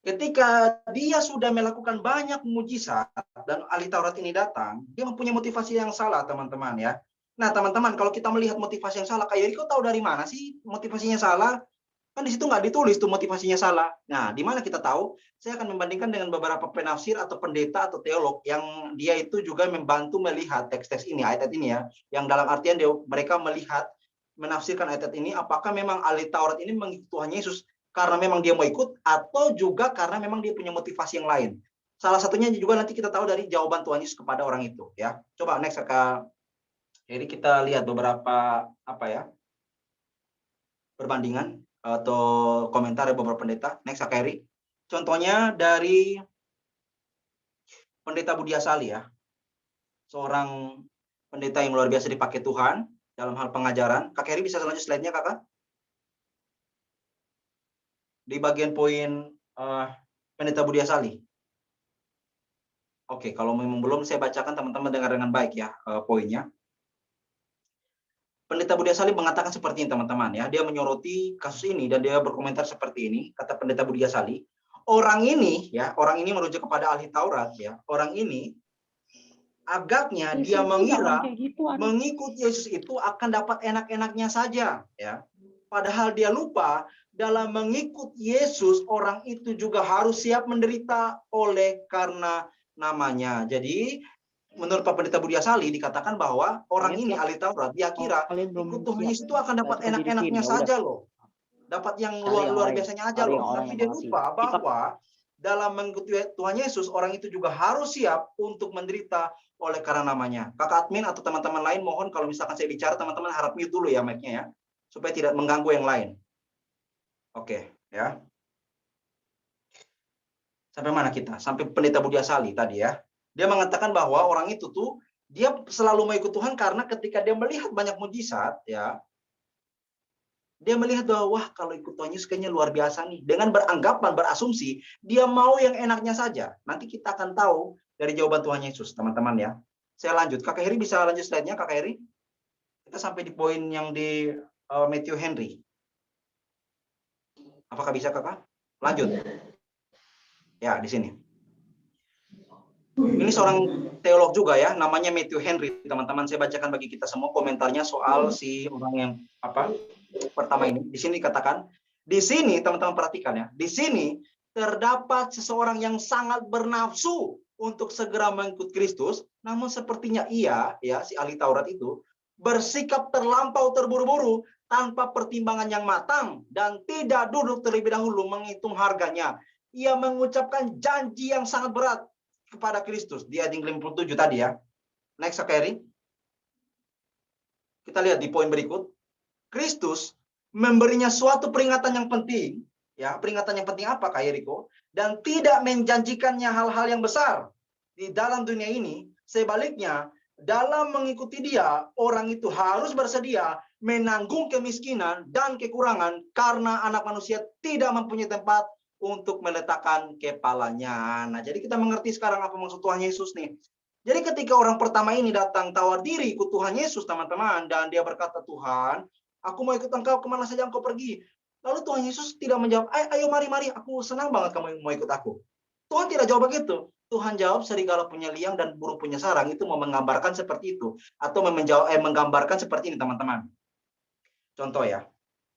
ketika dia sudah melakukan banyak mujizat dan ahli Taurat ini datang, dia mempunyai motivasi yang salah, teman-teman ya. Nah, teman-teman, kalau kita melihat motivasi yang salah, kayak Yeriko tahu dari mana sih motivasinya salah? Kan di situ nggak ditulis tuh motivasinya salah. Nah, di mana kita tahu? Saya akan membandingkan dengan beberapa penafsir atau pendeta atau teolog yang dia itu juga membantu melihat teks-teks ini, ayat-ayat ini ya, yang dalam artian mereka melihat menafsirkan ayat ini, apakah memang ahli Taurat ini mengikuti Tuhan Yesus karena memang dia mau ikut, atau juga karena memang dia punya motivasi yang lain. Salah satunya juga nanti kita tahu dari jawaban Tuhan Yesus kepada orang itu. Ya, coba next Kak. Jadi kita lihat beberapa perbandingan atau komentar dari beberapa pendeta. Next Kak Eri. Contohnya dari pendeta Budi Asali ya, seorang pendeta yang luar biasa dipakai Tuhan dalam hal pengajaran. Kak Eri bisa lanjut slide-nya Kakak? Di bagian poin pendeta Budi Asali. Oke, kalau memang belum saya bacakan, teman-teman dengar dengan baik ya poinnya. Pendeta Budi Asali mengatakan seperti ini teman-teman ya. Dia menyoroti kasus ini dan dia berkomentar seperti ini. Kata Pendeta Budi Asali, orang ini merujuk kepada ahli Taurat ya. Orang ini agaknya dia mengira mengikut Yesus itu akan dapat enak-enaknya saja ya. Padahal dia lupa dalam mengikut Yesus orang itu juga harus siap menderita oleh karena namanya. Jadi menurut Pak Pendeta Budi Asali dikatakan bahwa orang ini ahli Taurat dia kira ikut Tuhan Yesus itu akan dapat enak-enaknya saja loh. Dapat yang luar biasanya aja loh. Tapi dia lupa bahwa dalam mengikuti Tuhan Yesus, orang itu juga harus siap untuk menderita oleh karena namanya. Kakak admin atau teman-teman lain, mohon kalau misalkan saya bicara, teman-teman harap mute dulu ya mic-nya ya, supaya tidak mengganggu yang lain. Oke, ya. Sampai mana kita? Sampai Pendeta Budi Asali tadi ya. Dia mengatakan bahwa orang itu tuh, dia selalu mengikut Tuhan karena ketika dia melihat banyak mujizat, ya, dia melihat bahwa wah kalau ikut Tuhan Yesus kayaknya luar biasa nih. Dengan beranggapan, berasumsi, dia mau yang enaknya saja. Nanti kita akan tahu dari jawaban Tuhan Yesus, teman-teman ya. Saya lanjut. Kakak Heri bisa lanjut slide-nya, Kakak Heri? Kita sampai di poin yang di Matthew Henry. Apakah bisa, Kakak? Lanjut. Ya, di sini. Ini seorang teolog juga ya, namanya Matthew Henry, teman-teman. Saya bacakan bagi kita semua komentarnya soal si orang yang pertama ini. Di sini dikatakan, di sini teman-teman perhatikan ya, di sini terdapat seseorang yang sangat bernafsu untuk segera mengikut Kristus, namun sepertinya ia, ya si ahli Taurat itu, bersikap terlampau terburu-buru tanpa pertimbangan yang matang dan tidak duduk terlebih dahulu menghitung harganya. Ia mengucapkan janji yang sangat berat kepada Kristus di ayat 57 tadi ya. Next, Sakari. Kita lihat di poin berikut. Kristus memberinya suatu peringatan yang penting, ya, peringatan yang penting apa, Kak Yeriko? Dan tidak menjanjikannya hal-hal yang besar di dalam dunia ini. Sebaliknya, dalam mengikuti dia, orang itu harus bersedia menanggung kemiskinan dan kekurangan karena anak manusia tidak mempunyai tempat untuk meletakkan kepalanya. Nah, jadi kita mengerti sekarang apa maksud Tuhan Yesus nih. Jadi ketika orang pertama ini datang tawar diri ikut Tuhan Yesus, teman-teman, dan dia berkata, Tuhan, aku mau ikut engkau, kemana saja engkau pergi. Lalu Tuhan Yesus tidak menjawab, ayo mari, aku senang banget kamu mau ikut aku. Tuhan tidak jawab begitu. Tuhan jawab, serigala punya liang dan burung punya sarang. Itu mau menggambarkan seperti itu. Atau menggambarkan seperti ini, teman-teman. Contoh ya,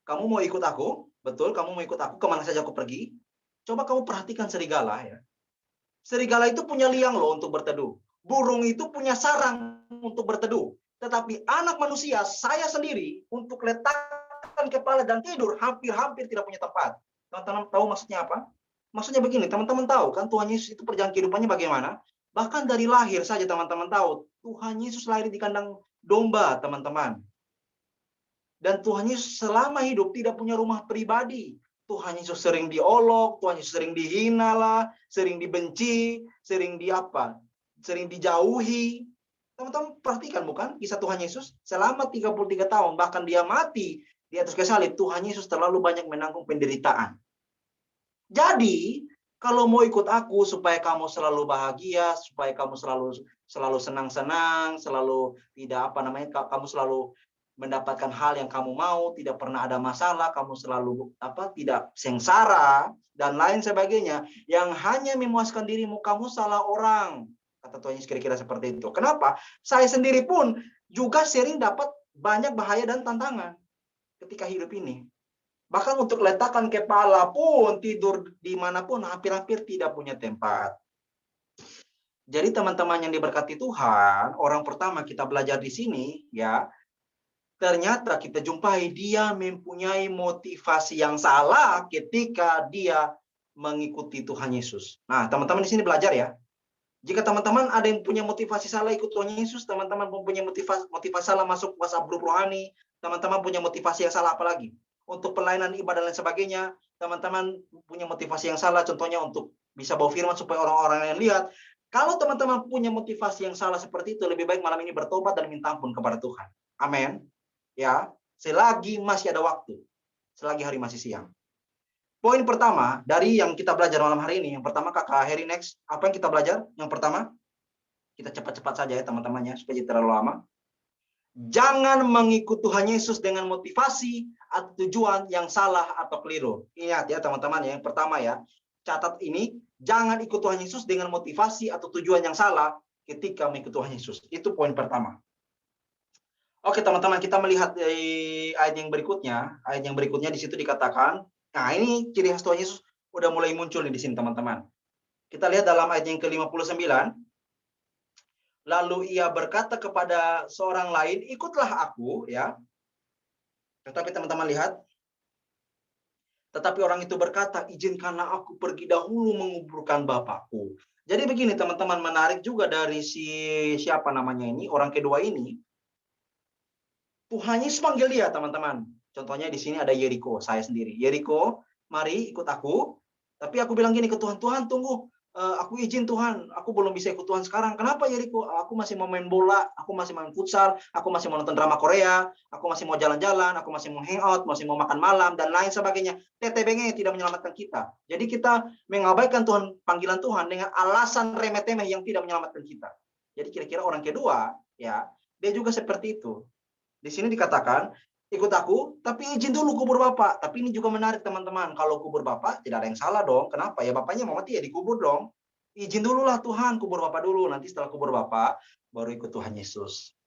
kamu mau ikut aku, betul, kamu mau ikut aku, kemana saja aku pergi. Coba kamu perhatikan serigala ya. Serigala itu punya liang loh untuk berteduh. Burung itu punya sarang untuk berteduh. Tetapi anak manusia, saya sendiri, untuk letakkan kepala dan tidur, hampir-hampir tidak punya tempat. Teman-teman tahu maksudnya apa? Maksudnya begini, teman-teman tahu kan Tuhan Yesus itu perjalanan kehidupannya bagaimana? Bahkan dari lahir saja teman-teman tahu, Tuhan Yesus lahir di kandang domba, teman-teman. Dan Tuhan Yesus selama hidup tidak punya rumah pribadi. Tuhan Yesus sering diolok, Tuhan Yesus sering dihina lah, sering dibenci, sering sering dijauhi. Teman-teman perhatikan bukan kisah Tuhan Yesus selama 33 tahun, bahkan dia mati di atas kayu salib, Tuhan Yesus terlalu banyak menanggung penderitaan. Jadi, kalau mau ikut aku supaya kamu selalu bahagia, supaya kamu selalu senang-senang, selalu tidak kamu selalu mendapatkan hal yang kamu mau, tidak pernah ada masalah, kamu selalu tidak sengsara dan lain sebagainya, yang hanya memuaskan dirimu, kamu salah orang. Kata Tuhan Yesus kira-kira seperti itu. Kenapa? Saya sendiri pun juga sering dapat banyak bahaya dan tantangan ketika hidup ini. Bahkan untuk letakkan kepala pun, tidur dimanapun, hampir-hampir tidak punya tempat. Jadi teman-teman yang diberkati Tuhan, orang pertama kita belajar di sini, ya, ternyata kita jumpai dia mempunyai motivasi yang salah ketika dia mengikuti Tuhan Yesus. Nah, teman-teman di sini belajar ya. Jika teman-teman ada yang punya motivasi salah ikut Tuhan Yesus, teman-teman mempunyai motivasi salah masuk WhatsApp grup rohani, teman-teman punya motivasi yang salah apalagi? Untuk pelayanan ibadah dan sebagainya, teman-teman punya motivasi yang salah, contohnya untuk bisa bawa firman supaya orang-orang yang lihat. Kalau teman-teman punya motivasi yang salah seperti itu, lebih baik malam ini bertobat dan minta ampun kepada Tuhan. Amin. Ya, selagi masih ada waktu, selagi hari masih siang. Poin pertama dari yang kita belajar malam hari ini, yang pertama Kakak Heri next, apa yang kita belajar? Yang pertama, kita cepat-cepat saja ya teman-temannya supaya tidak terlalu lama. Jangan mengikut Tuhan Yesus dengan motivasi atau tujuan yang salah atau keliru. Ingat ya teman-teman ya, yang pertama ya, catat ini, jangan ikut Tuhan Yesus dengan motivasi atau tujuan yang salah ketika mengikut Tuhan Yesus. Itu poin pertama. Oke teman-teman, kita melihat ayat yang berikutnya. Ayat yang berikutnya di situ dikatakan, nah ini ciri khas Tuhan Yesus udah mulai muncul nih di sini teman-teman. Kita lihat dalam ayat yang ke-59. Lalu ia berkata kepada seorang lain, ikutlah aku, ya. Tetapi teman-teman lihat, tetapi orang itu berkata, izinkanlah aku pergi dahulu menguburkan bapakku. Jadi begini teman-teman, menarik juga dari siapa namanya ini, orang kedua ini. Tuhan Yesus panggil dia teman-teman. Contohnya di sini ada Yeriko, saya sendiri. Yeriko, mari ikut aku. Tapi aku bilang gini ke Tuhan, Tuhan tunggu. Aku izin Tuhan, aku belum bisa ikut Tuhan sekarang. Kenapa Yeriko? Aku masih mau main bola, aku masih main futsal, aku masih mau nonton drama Korea, aku masih mau jalan-jalan, aku masih mau hangout, masih mau makan malam, dan lain sebagainya. TTB-nya tidak menyelamatkan kita. Jadi kita mengabaikan Tuhan, panggilan Tuhan dengan alasan remeh-temeh yang tidak menyelamatkan kita. Jadi kira-kira orang kedua, ya, dia juga seperti itu. Di sini dikatakan, ikut aku, tapi izin dulu kubur Bapak. Tapi ini juga menarik teman-teman. Kalau kubur Bapak, tidak ada yang salah dong. Kenapa? Ya Bapaknya mau mati ya dikubur dong. Izin dulu lah Tuhan, kubur Bapak dulu. Nanti setelah kubur Bapak, baru ikut Tuhan Yesus.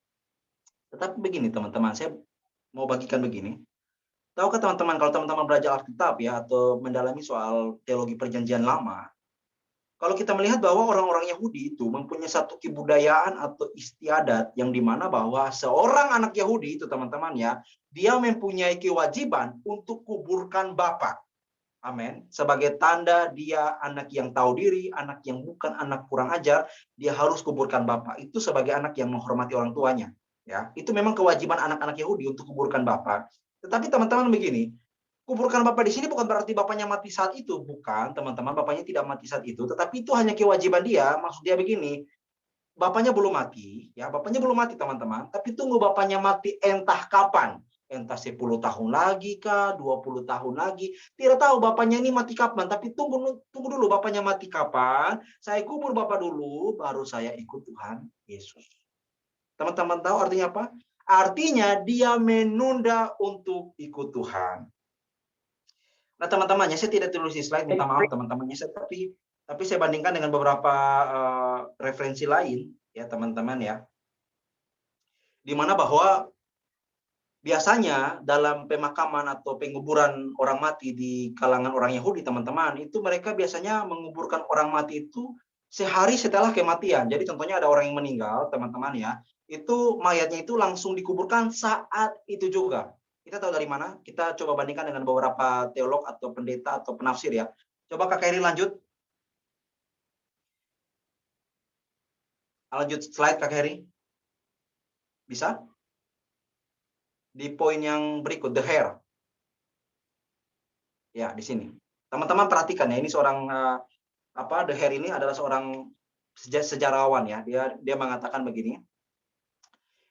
Tetapi begini teman-teman, saya mau bagikan begini. Tahukah teman-teman, kalau teman-teman belajar Alkitab ya, atau mendalami soal teologi perjanjian lama, kalau kita melihat bahwa orang-orang Yahudi itu mempunyai satu kebudayaan atau istiadat yang dimana bahwa seorang anak Yahudi itu teman-teman ya, dia mempunyai kewajiban untuk kuburkan bapak. Amin. Sebagai tanda dia anak yang tahu diri, anak yang bukan anak kurang ajar, dia harus kuburkan bapak. Itu sebagai anak yang menghormati orang tuanya. Ya, itu memang kewajiban anak-anak Yahudi untuk kuburkan bapak. Tetapi teman-teman begini, kuburkan bapak di sini bukan berarti bapaknya mati saat itu, bukan teman-teman, bapaknya tidak mati saat itu, tetapi itu hanya kewajiban dia. Maksud dia begini, bapaknya belum mati, ya bapaknya belum mati teman-teman, tapi tunggu bapaknya mati entah kapan, entah 10 tahun lagi kah, 20 tahun lagi, tidak tahu bapaknya ini mati kapan, tapi tunggu dulu bapaknya mati kapan, saya kubur bapak dulu, baru saya ikut Tuhan Yesus. Teman-teman tahu artinya apa? Artinya dia menunda untuk ikut Tuhan. Nah, teman-temannya saya tidak tulis di slide, minta maaf teman-temannya saya, tapi saya bandingkan dengan beberapa referensi lain ya teman-teman ya. Di mana bahwa biasanya dalam pemakaman atau penguburan orang mati di kalangan orang Yahudi teman-teman, itu mereka biasanya menguburkan orang mati itu sehari setelah kematian. Jadi contohnya ada orang yang meninggal, teman-teman ya, itu mayatnya itu langsung dikuburkan saat itu juga. Kita tahu dari mana? Kita coba bandingkan dengan beberapa teolog atau pendeta atau penafsir ya. Coba Kak Heri lanjut. Lanjut slide Kak Heri. Bisa? Di poin yang berikut, the hair. Ya, di sini. Teman-teman perhatikan ya, ini seorang the hair ini adalah seorang sejarawan ya. Dia mengatakan begini.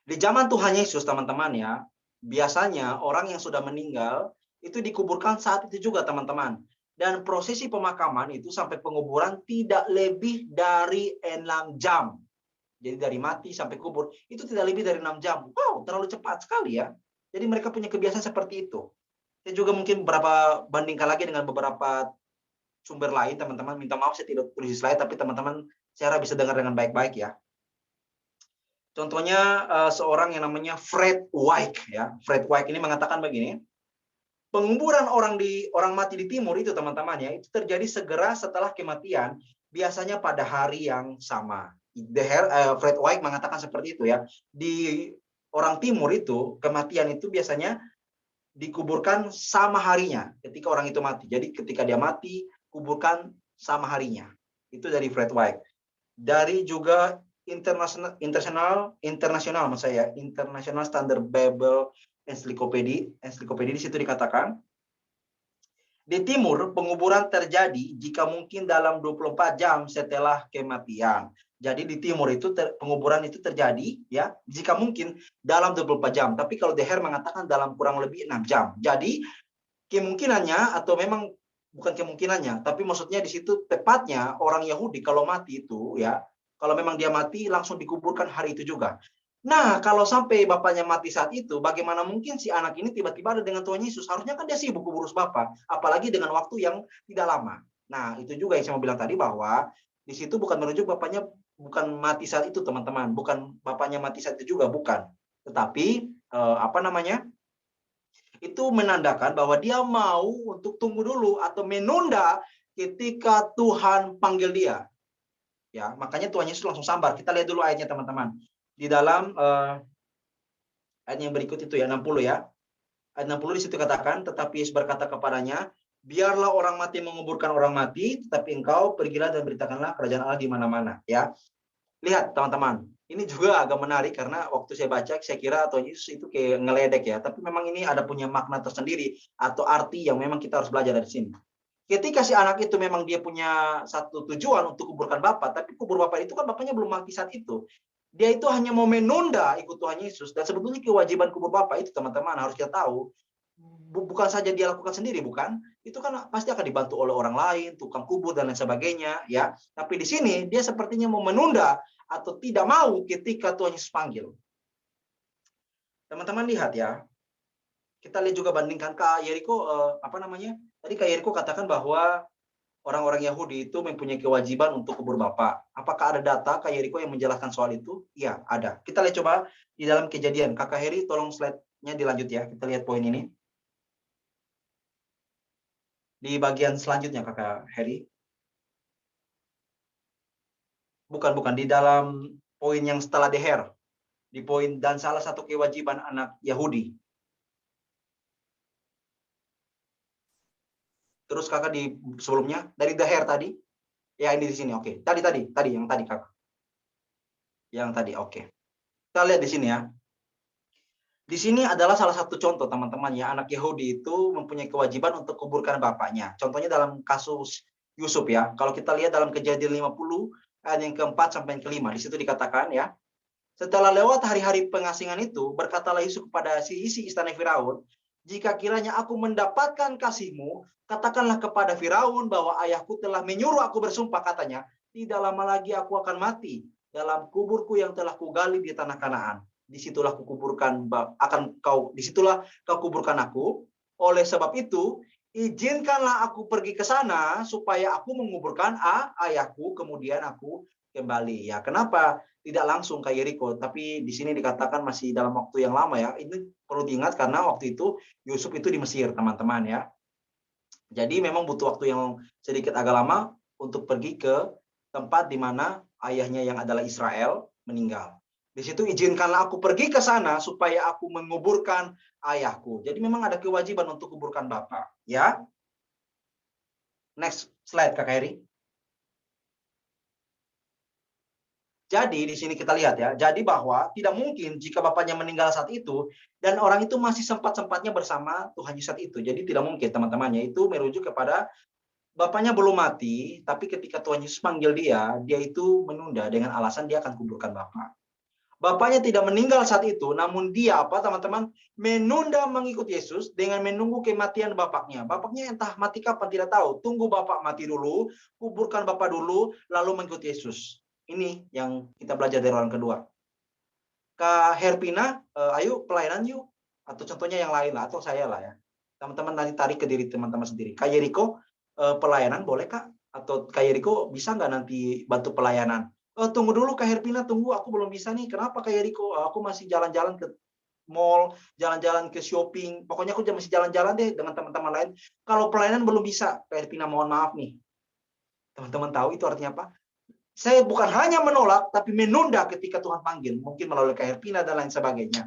Di zaman Tuhan Yesus teman-teman ya, biasanya orang yang sudah meninggal itu dikuburkan saat itu juga teman-teman. Dan prosesi pemakaman itu sampai penguburan tidak lebih dari 6 jam. Jadi dari mati sampai kubur itu tidak lebih dari 6 jam. Wow, terlalu cepat sekali ya. Jadi mereka punya kebiasaan seperti itu. Saya juga mungkin bandingkan lagi dengan beberapa sumber lain teman-teman. Minta maaf saya tidak tulis di slide, tapi teman-teman saya harap bisa dengar dengan baik-baik ya. Contohnya seorang yang namanya Fred Weick ya. Fred Weick ini mengatakan begini. Penguburan orang mati di timur itu teman-teman ya, itu terjadi segera setelah kematian, biasanya pada hari yang sama. Fred Weick mengatakan seperti itu ya. Di orang timur itu kematian itu biasanya dikuburkan sama harinya ketika orang itu mati. Jadi ketika dia mati, kuburkan sama harinya. Itu dari Fred Weick. Dari juga internasional maksud saya, International Standard Bible Encyclopedia di situ dikatakan di timur penguburan terjadi jika mungkin dalam 24 jam setelah kematian. Jadi di timur itu penguburan itu terjadi ya jika mungkin dalam 24 jam. Tapi kalau De Her mengatakan dalam kurang lebih 6 jam. Jadi kemungkinannya atau memang bukan kemungkinannya, tapi maksudnya di situ tepatnya orang Yahudi kalau mati itu ya, kalau memang dia mati langsung dikuburkan hari itu juga. Nah, kalau sampai bapaknya mati saat itu, bagaimana mungkin si anak ini tiba-tiba ada dengan Tuhan Yesus? Harusnya kan dia sibuk urus bapak, apalagi dengan waktu yang tidak lama. Nah, itu juga yang saya mau bilang tadi bahwa di situ bukan merujuk bapaknya bukan mati saat itu, teman-teman. Bukan bapaknya mati saat itu juga, bukan. Tetapi apa namanya? Itu menandakan bahwa dia mau untuk tunggu dulu atau menunda ketika Tuhan panggil dia. Ya, makanya Tuhan Yesus langsung sambar. Kita lihat dulu ayatnya, teman-teman. Di dalam ayat yang berikut itu ya, 60 ya. Ayat 60 di situ katakan, tetapi Yesus berkata kepadanya, biarlah orang mati menguburkan orang mati, tetapi engkau pergilah dan beritakanlah kerajaan Allah di mana-mana. Ya, lihat teman-teman, ini juga agak menarik karena waktu saya baca, saya kira Tuhan Yesus itu kayak ngeledek ya, tapi memang ini ada punya makna tersendiri atau arti yang memang kita harus belajar dari sini. Ketika si anak itu memang dia punya satu tujuan untuk kuburkan bapak, tapi kubur bapak itu kan bapaknya belum mati saat itu. Dia itu hanya mau menunda ikut Tuhan Yesus. Dan sebetulnya kewajiban kubur bapak itu, teman-teman, harus kita tahu, bukan saja dia lakukan sendiri, bukan? Itu kan pasti akan dibantu oleh orang lain, tukang kubur dan lain sebagainya, ya. Tapi di sini dia sepertinya mau menunda atau tidak mau ketika Tuhan Yesus panggil. Teman-teman lihat ya. Kita lihat juga bandingkan Kak Yeriko, apa namanya? Tadi Kak Yeriko katakan bahwa orang-orang Yahudi itu mempunyai kewajiban untuk kubur bapak. Apakah ada data Kak Yeriko yang menjelaskan soal itu? Iya, ada. Kita lihat coba di dalam Kejadian. Kakak Heri, tolong slide-nya dilanjut ya. Kita lihat poin ini. Di bagian selanjutnya, Kakak Heri. Bukan. Di dalam poin yang setelah deher. Di poin dan salah satu kewajiban anak Yahudi. Terus kakak di sebelumnya, dari deher tadi. Ya, ini di sini, oke. Tadi, yang tadi kakak. Yang tadi, oke. Kita lihat di sini ya. Di sini adalah salah satu contoh, teman-teman ya, anak Yahudi itu mempunyai kewajiban untuk kuburkan bapaknya. Contohnya dalam kasus Yusuf ya. Kalau kita lihat dalam Kejadian 50 ayat yang keempat sampai yang kelima, di situ dikatakan ya, setelah lewat hari-hari pengasingan itu, berkatalah Yusuf kepada si isi istana Firaun, jika kiranya aku mendapatkan kasihmu, katakanlah kepada Firaun bahwa ayahku telah menyuruh aku bersumpah, katanya, tidak lama lagi aku akan mati dalam kuburku yang telah kugali di tanah Kanaan. Disitulah disitulah kau kuburkan aku. Oleh sebab itu, izinkanlah aku pergi ke sana supaya aku menguburkan ayahku, kemudian aku kembali. Ya, kenapa tidak langsung ke Yeriko, tapi di sini dikatakan masih dalam waktu yang lama ya. Ini perlu diingat karena waktu itu Yusuf itu di Mesir, teman-teman ya. Jadi memang butuh waktu yang sedikit agak lama untuk pergi ke tempat di mana ayahnya yang adalah Israel meninggal. Di situ izinkanlah aku pergi ke sana supaya aku menguburkan ayahku. Jadi memang ada kewajiban untuk kuburkan bapak, ya. Next slide Kak Heri. Jadi di sini kita lihat ya, jadi bahwa tidak mungkin jika bapaknya meninggal saat itu dan orang itu masih sempat-sempatnya bersama Tuhan Yesus saat itu. Jadi tidak mungkin teman-temannya, itu merujuk kepada bapaknya belum mati, tapi ketika Tuhan Yesus panggil dia, dia itu menunda dengan alasan dia akan kuburkan bapak. Bapaknya tidak meninggal saat itu, namun dia apa teman-teman? Menunda mengikut Yesus dengan menunggu kematian bapaknya. Bapaknya entah mati kapan tidak tahu. Tunggu bapak mati dulu, kuburkan bapak dulu, lalu mengikut Yesus. Ini yang kita belajar dari orang kedua. Kak Herpina, ayo pelayanan yuk. Atau contohnya yang lain lah, atau saya lah ya. Teman-teman nanti tarik ke diri teman-teman sendiri. Kak Yeriko, pelayanan boleh Kak? Atau Kak Yeriko bisa nggak nanti bantu pelayanan? Tunggu dulu Kak Herpina, tunggu, aku belum bisa nih. Kenapa Kak Yeriko? Aku masih jalan-jalan ke mall, jalan-jalan ke shopping. Pokoknya aku masih jalan-jalan deh dengan teman-teman lain. Kalau pelayanan belum bisa, Kak Herpina mohon maaf nih. Teman-teman tahu itu artinya apa? Saya bukan hanya menolak, tapi menunda ketika Tuhan panggil. Mungkin melalui Kak Herpina dan lain sebagainya.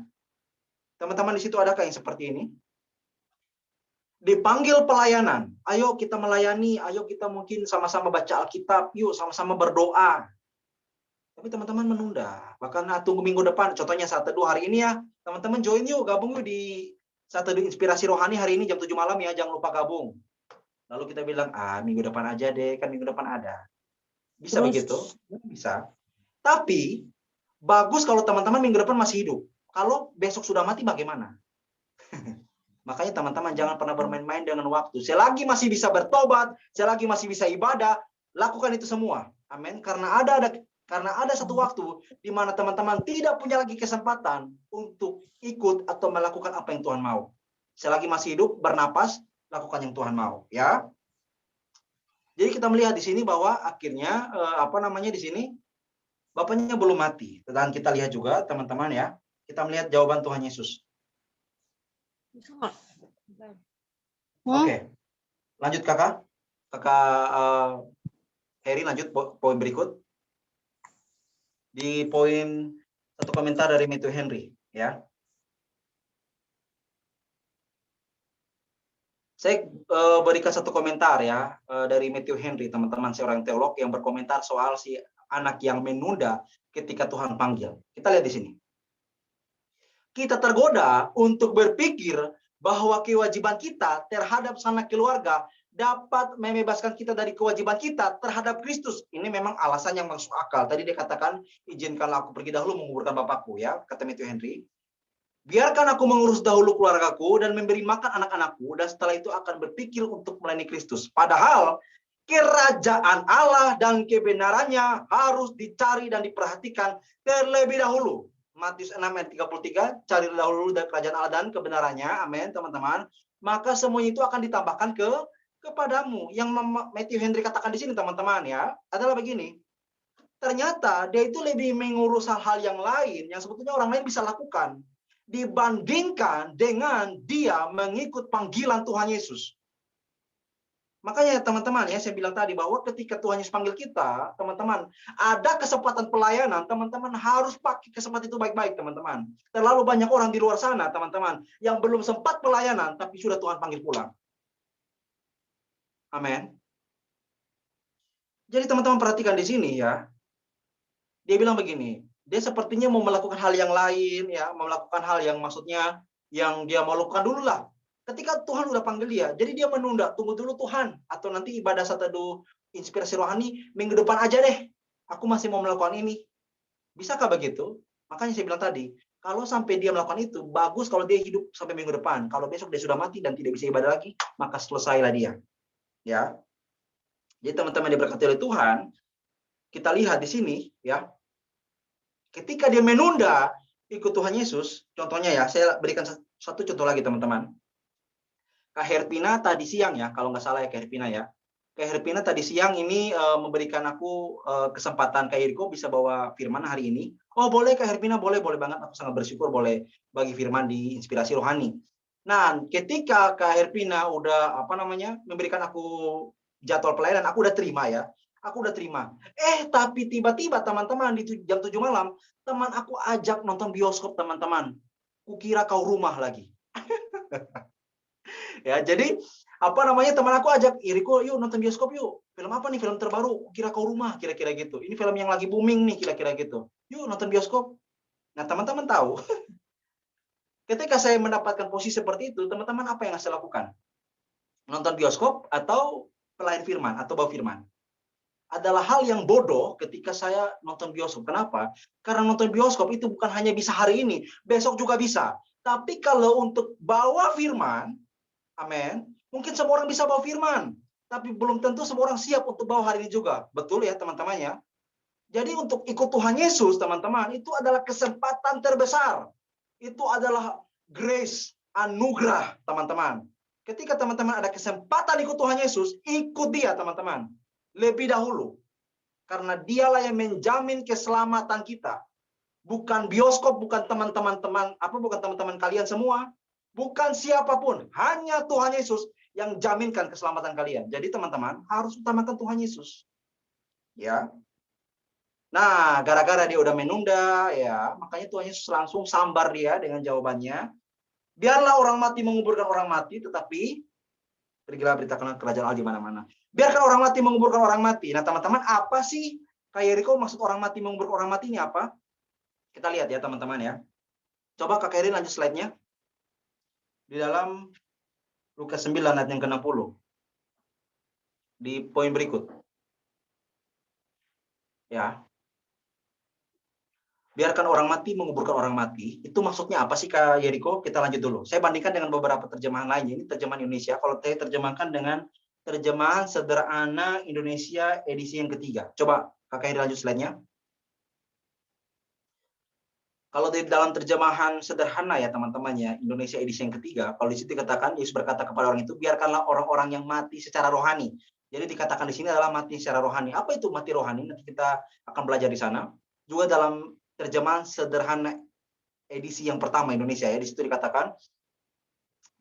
Teman-teman di situ adakah yang seperti ini? Dipanggil pelayanan. Ayo kita melayani, ayo kita mungkin sama-sama baca Alkitab, yuk sama-sama berdoa. Tapi teman-teman menunda. Bahkan tunggu minggu depan. Contohnya saat teduh hari ini ya. Teman-teman join yuk, gabung yuk di saat teduh inspirasi rohani hari ini jam 7 malam ya. Jangan lupa gabung. Lalu kita bilang, minggu depan aja deh, kan minggu depan ada. Bisa begitu? Bisa. Tapi bagus kalau teman-teman minggu depan masih hidup. Kalau besok sudah mati bagaimana? Makanya teman-teman jangan pernah bermain-main dengan waktu. Selagi masih bisa bertobat, selagi masih bisa ibadah, lakukan itu semua. Amin. Karena ada Karena ada satu waktu di mana teman-teman tidak punya lagi kesempatan untuk ikut atau melakukan apa yang Tuhan mau. Selagi masih hidup, bernapas, lakukan yang Tuhan mau, ya. Jadi kita melihat di sini bahwa akhirnya di sini bapaknya belum mati. Dan kita lihat juga teman-teman ya, kita melihat jawaban Tuhan Yesus. Oke. Lanjut Kakak. Kakak Heri lanjut poin berikut. Di poin satu komentar dari Matthew Henry, ya. Saya berikan satu komentar ya dari Matthew Henry, teman-teman, seorang teolog yang berkomentar soal si anak yang menunda ketika Tuhan panggil. Kita lihat di sini. Kita tergoda untuk berpikir bahwa kewajiban kita terhadap sanak keluarga dapat membebaskan kita dari kewajiban kita terhadap Kristus. Ini memang alasan yang masuk akal. Tadi dia katakan, izinkanlah aku pergi dahulu menguburkan bapakku, ya, kata Matthew Henry. Biarkan aku mengurus dahulu keluargaku dan memberi makan anak-anakku, dan setelah itu akan berpikir untuk melayani Kristus. Padahal kerajaan Allah dan kebenarannya harus dicari dan diperhatikan terlebih dahulu. Matius 6 ayat 33, cari dahulu kerajaan Allah dan kebenarannya, amin teman-teman, maka semuanya itu akan ditambahkan kepadamu. Yang Matthew Henry katakan di sini teman-teman ya, adalah begini. Ternyata dia itu lebih mengurus hal-hal yang lain yang sebetulnya orang lain bisa lakukan dibandingkan dengan dia mengikut panggilan Tuhan Yesus. Makanya teman-teman ya, saya bilang tadi bahwa ketika Tuhan Yesus panggil kita, teman-teman, ada kesempatan pelayanan, teman-teman harus pakai kesempatan itu baik-baik, teman-teman. Terlalu banyak orang di luar sana, teman-teman, yang belum sempat pelayanan, tapi sudah Tuhan panggil pulang. Amin. Jadi teman-teman perhatikan di sini ya, dia bilang begini, dia sepertinya mau melakukan hal yang lain, ya, mau melakukan hal yang maksudnya yang dia mau lakukan dulu lah. Ketika Tuhan udah panggil dia, jadi dia menunda, tunggu dulu Tuhan, atau nanti ibadah saat teduh inspirasi rohani minggu depan aja deh, aku masih mau melakukan ini. Bisakah begitu? Makanya saya bilang tadi, kalau sampai dia melakukan itu, bagus kalau dia hidup sampai minggu depan. Kalau besok dia sudah mati dan tidak bisa ibadah lagi, maka selesailah dia. Ya. Jadi teman-teman diberkati oleh Tuhan, kita lihat di sini, ya. Ketika dia menunda ikut Tuhan Yesus, contohnya ya, saya berikan satu contoh lagi teman-teman. Kak Herpina tadi siang ya, kalau nggak salah ya Kak Herpina ya. Kak Herpina tadi siang ini memberikan aku kesempatan Kak Eriko bisa bawa firman hari ini. Oh boleh Kak Herpina, boleh banget. Aku sangat bersyukur boleh bagi firman di Inspirasi Rohani. Nah, ketika Kak Herpina udah memberikan aku jadwal pelayanan, aku udah terima ya. Aku udah terima. Tapi tiba-tiba teman-teman di jam 7 malam, teman aku ajak nonton bioskop teman-teman. Kukira kau rumah lagi. Ya, jadi teman aku ajak, Iriko yuk nonton bioskop yuk. Film apa nih? Film terbaru, Kira Kau Rumah, kira-kira gitu. Ini film yang lagi booming nih, kira-kira gitu. Yuk nonton bioskop. Nah, teman-teman tahu, ketika saya mendapatkan posisi seperti itu, teman-teman apa yang saya lakukan? Nonton bioskop atau pelayan firman atau bawa firman? Adalah hal yang bodoh ketika saya nonton bioskop. Kenapa? Karena nonton bioskop itu bukan hanya bisa hari ini, besok juga bisa. Tapi kalau untuk bawa firman, amin. Mungkin semua orang bisa bawa firman, tapi belum tentu semua orang siap untuk bawa hari ini juga. Betul ya teman-teman ya? Jadi untuk ikut Tuhan Yesus, teman-teman, itu adalah kesempatan terbesar. Itu adalah grace, anugerah, teman-teman. Ketika teman-teman ada kesempatan ikut Tuhan Yesus, ikut dia, teman-teman. Lebih dahulu. Karena dialah yang menjamin keselamatan kita. Bukan bioskop, bukan teman-teman kalian semua. Bukan siapapun, hanya Tuhan Yesus yang jaminkan keselamatan kalian. Jadi teman-teman harus utamakan Tuhan Yesus. Ya. Nah, gara-gara dia udah menunda, ya, makanya Tuhan Yesus langsung sambar dia dengan jawabannya. Biarlah orang mati menguburkan orang mati, tetapi pergilah beritakan kerajaan Allah di mana-mana. Biarkan orang mati menguburkan orang mati. Nah, teman-teman, apa sih Kak Yeriko maksud orang mati menguburkan orang mati ini apa? Kita lihat ya, teman-teman ya. Coba Kak Heri lanjut slide-nya. Di dalam Lukas 9 ayat yang ke-60. Di poin berikut. Ya. Biarkan orang mati menguburkan orang mati. Itu maksudnya apa sih Kak Yeriko? Kita lanjut dulu. Saya bandingkan dengan beberapa terjemahan lainnya. Ini terjemahan Indonesia. Kalau saya terjemahkan dengan terjemahan sederhana Indonesia edisi yang ketiga. Coba Kak Heri lanjut slide-nya. Kalau di dalam terjemahan sederhana ya teman-teman ya, Indonesia edisi yang ketiga, kalau di situ dikatakan Yesus berkata kepada orang itu, biarkanlah orang-orang yang mati secara rohani. Jadi dikatakan di sini adalah mati secara rohani. Apa itu mati rohani? Nanti kita akan belajar di sana. Juga dalam terjemahan sederhana edisi yang pertama Indonesia ya, di situ dikatakan,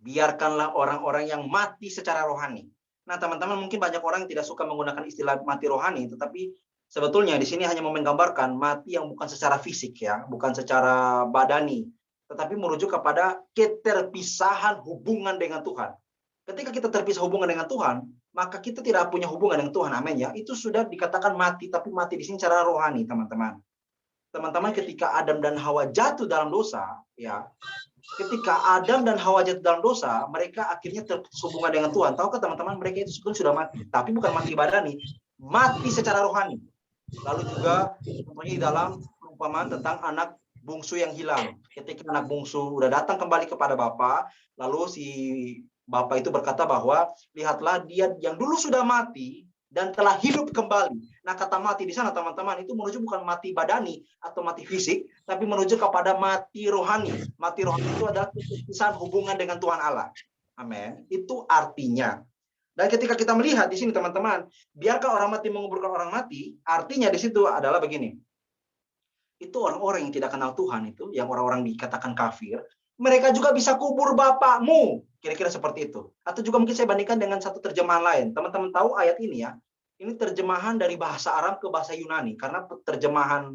biarkanlah orang-orang yang mati secara rohani. Nah, teman-teman mungkin banyak orang yang tidak suka menggunakan istilah mati rohani, tetapi sebetulnya di sini hanya mau menggambarkan mati yang bukan secara fisik ya, bukan secara badani, tetapi merujuk kepada keterpisahan hubungan dengan Tuhan. Ketika kita terpisah hubungan dengan Tuhan, maka kita tidak punya hubungan dengan Tuhan. Amin ya. Itu sudah dikatakan mati, tapi mati di sini secara rohani, teman-teman. Teman-teman, ketika Adam dan Hawa jatuh dalam dosa, ya, ketika Adam dan Hawa jatuh dalam dosa, mereka akhirnya terputus hubungan dengan Tuhan. Tahukah teman-teman, mereka itu sebetulnya sudah mati, tapi bukan mati badani, mati secara rohani. Lalu juga contohnya di dalam perumpamaan tentang anak bungsu yang hilang. Ketika anak bungsu udah datang kembali kepada Bapa, lalu si Bapa itu berkata bahwa lihatlah dia yang dulu sudah mati dan telah hidup kembali. Nah, kata mati di sana teman-teman itu menuju bukan mati badani atau mati fisik, tapi menuju kepada mati rohani. Mati rohani itu adalah keputusan hubungan dengan Tuhan Allah. Amin. Itu artinya. Dan ketika kita melihat di sini teman-teman, biarkah orang mati menguburkan orang mati, artinya di situ adalah begini. Itu orang-orang yang tidak kenal Tuhan itu, yang orang-orang dikatakan kafir, mereka juga bisa kubur bapakmu. Kira-kira seperti itu. Atau juga mungkin saya bandingkan dengan satu terjemahan lain. Teman-teman tahu ayat ini ya, ini terjemahan dari bahasa Arab ke bahasa Yunani. Karena terjemahan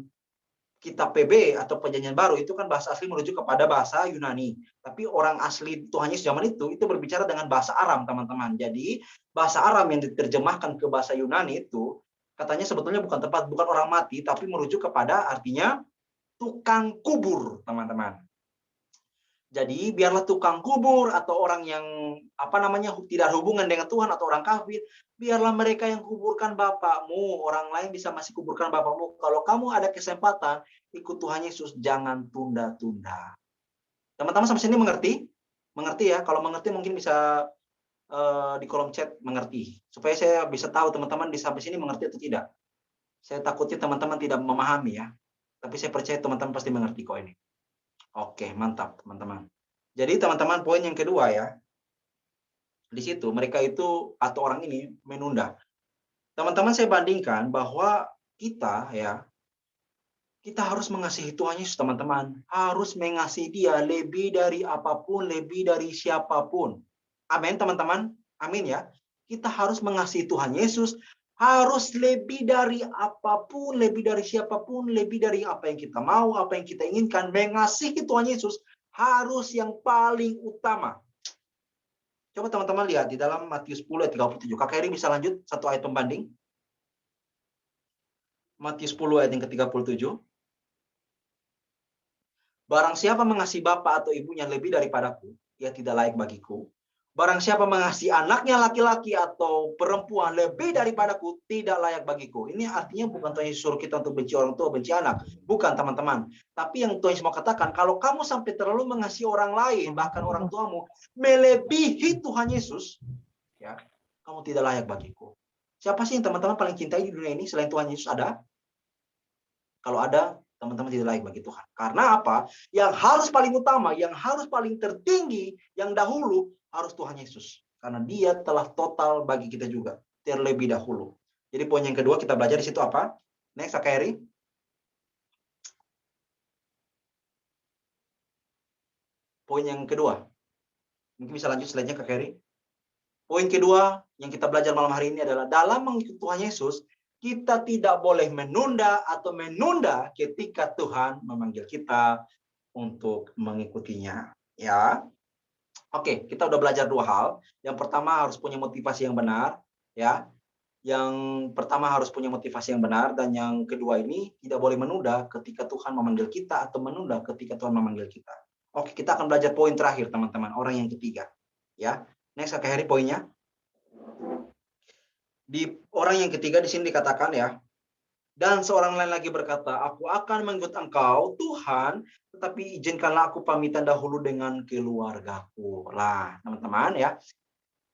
kitab PB atau Perjanjian Baru itu kan bahasa asli merujuk kepada bahasa Yunani. Tapi orang asli Tuhan Yesus zaman itu berbicara dengan bahasa Aram, teman-teman. Jadi bahasa Aram yang diterjemahkan ke bahasa Yunani itu katanya sebetulnya bukan orang mati, tapi merujuk kepada artinya tukang kubur, teman-teman. Jadi biarlah tukang kubur atau orang yang tidak hubungan dengan Tuhan atau orang kafir, biarlah mereka yang kuburkan bapakmu. Orang lain bisa masih kuburkan bapakmu. Kalau kamu ada kesempatan ikut Tuhan Yesus, jangan tunda-tunda. Teman-teman sampai sini mengerti? Mengerti ya? Kalau mengerti mungkin bisa di kolom chat mengerti. Supaya saya bisa tahu teman-teman di sampai sini mengerti atau tidak. Saya takutnya teman-teman tidak memahami ya. Tapi saya percaya teman-teman pasti mengerti kok ini. Oke, mantap teman-teman. Jadi teman-teman poin yang kedua ya. Di situ mereka itu atau orang ini menunda. Teman-teman saya bandingkan bahwa kita harus mengasihi Tuhan Yesus teman-teman. Harus mengasihi dia lebih dari apapun, lebih dari siapapun. Amin teman-teman. Amin ya. Kita harus mengasihi Tuhan Yesus. Harus lebih dari apapun, lebih dari siapapun, lebih dari apa yang kita mau, apa yang kita inginkan. Mengasihi Tuhan Yesus harus yang paling utama. Coba teman-teman lihat di dalam Matius 10 ayat 37. Kak Heri bisa lanjut satu ayat pembanding. Matius 10 ayat yang ke-37. Barang siapa mengasihi bapa atau ibunya lebih daripadaku, ia tidak layak bagiku. Barang siapa mengasihi anaknya laki-laki atau perempuan lebih daripadaku, tidak layak bagiku. Ini artinya bukan Tuhan Yesus suruh kita untuk benci orang tua, benci anak. Bukan teman-teman. Tapi yang Tuhan Yesus mau katakan, kalau kamu sampai terlalu mengasihi orang lain, bahkan orang tuamu, melebihi Tuhan Yesus, ya, kamu tidak layak bagiku. Siapa sih yang teman-teman paling cintai di dunia ini selain Tuhan Yesus ada? Kalau ada, teman-teman tidak layak bagi Tuhan. Karena apa? Yang harus paling utama, yang harus paling tertinggi, yang dahulu, harus Tuhan Yesus. Karena dia telah total bagi kita juga. Terlebih dahulu. Jadi poin yang kedua kita belajar di situ apa? Next, Kak Heri. Poin yang kedua. Mungkin bisa lanjut slide-nya, Kak Heri. Poin kedua yang kita belajar malam hari ini adalah dalam mengikuti Tuhan Yesus, kita tidak boleh menunda ketika Tuhan memanggil kita untuk mengikutinya. Ya. Oke, kita udah belajar dua hal. Yang pertama harus punya motivasi yang benar, ya. Yang pertama harus punya motivasi yang benar, dan yang kedua ini tidak boleh menunda ketika Tuhan memanggil kita atau menunda ketika Tuhan memanggil kita. Oke, kita akan belajar poin terakhir teman-teman, orang yang ketiga. Ya, next Kak Heri poinnya. Di orang yang ketiga di sini dikatakan ya, dan seorang lain lagi berkata, aku akan mengikut engkau Tuhan, tetapi izinkanlah aku pamitan dahulu dengan keluargaku. Lah, teman-teman ya.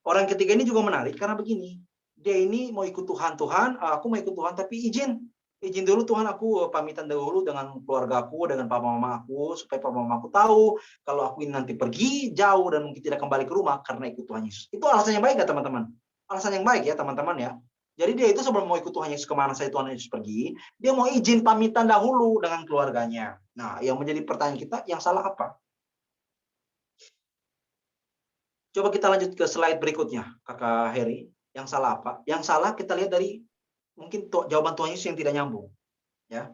Orang ketiga ini juga menarik karena begini. Dia ini mau ikut Tuhan, aku mau ikut Tuhan, tapi izin izin dulu Tuhan, aku pamitan dahulu dengan keluargaku, dengan papa mama aku, supaya papa mama aku tahu kalau aku ini nanti pergi jauh dan mungkin tidak kembali ke rumah karena ikut Tuhan Yesus. Itu alasan yang baik ya teman-teman? Alasan yang baik ya teman-teman ya. Jadi dia itu sebelum mau ikut Tuhan Yesus kemana saya Tuhan Yesus pergi, dia mau izin pamitan dahulu dengan keluarganya. Nah, yang menjadi pertanyaan kita, yang salah apa? Coba kita lanjut ke slide berikutnya, Kakak Heri. Yang salah apa? Yang salah kita lihat dari mungkin jawaban Tuhan Yesus yang tidak nyambung. Ya,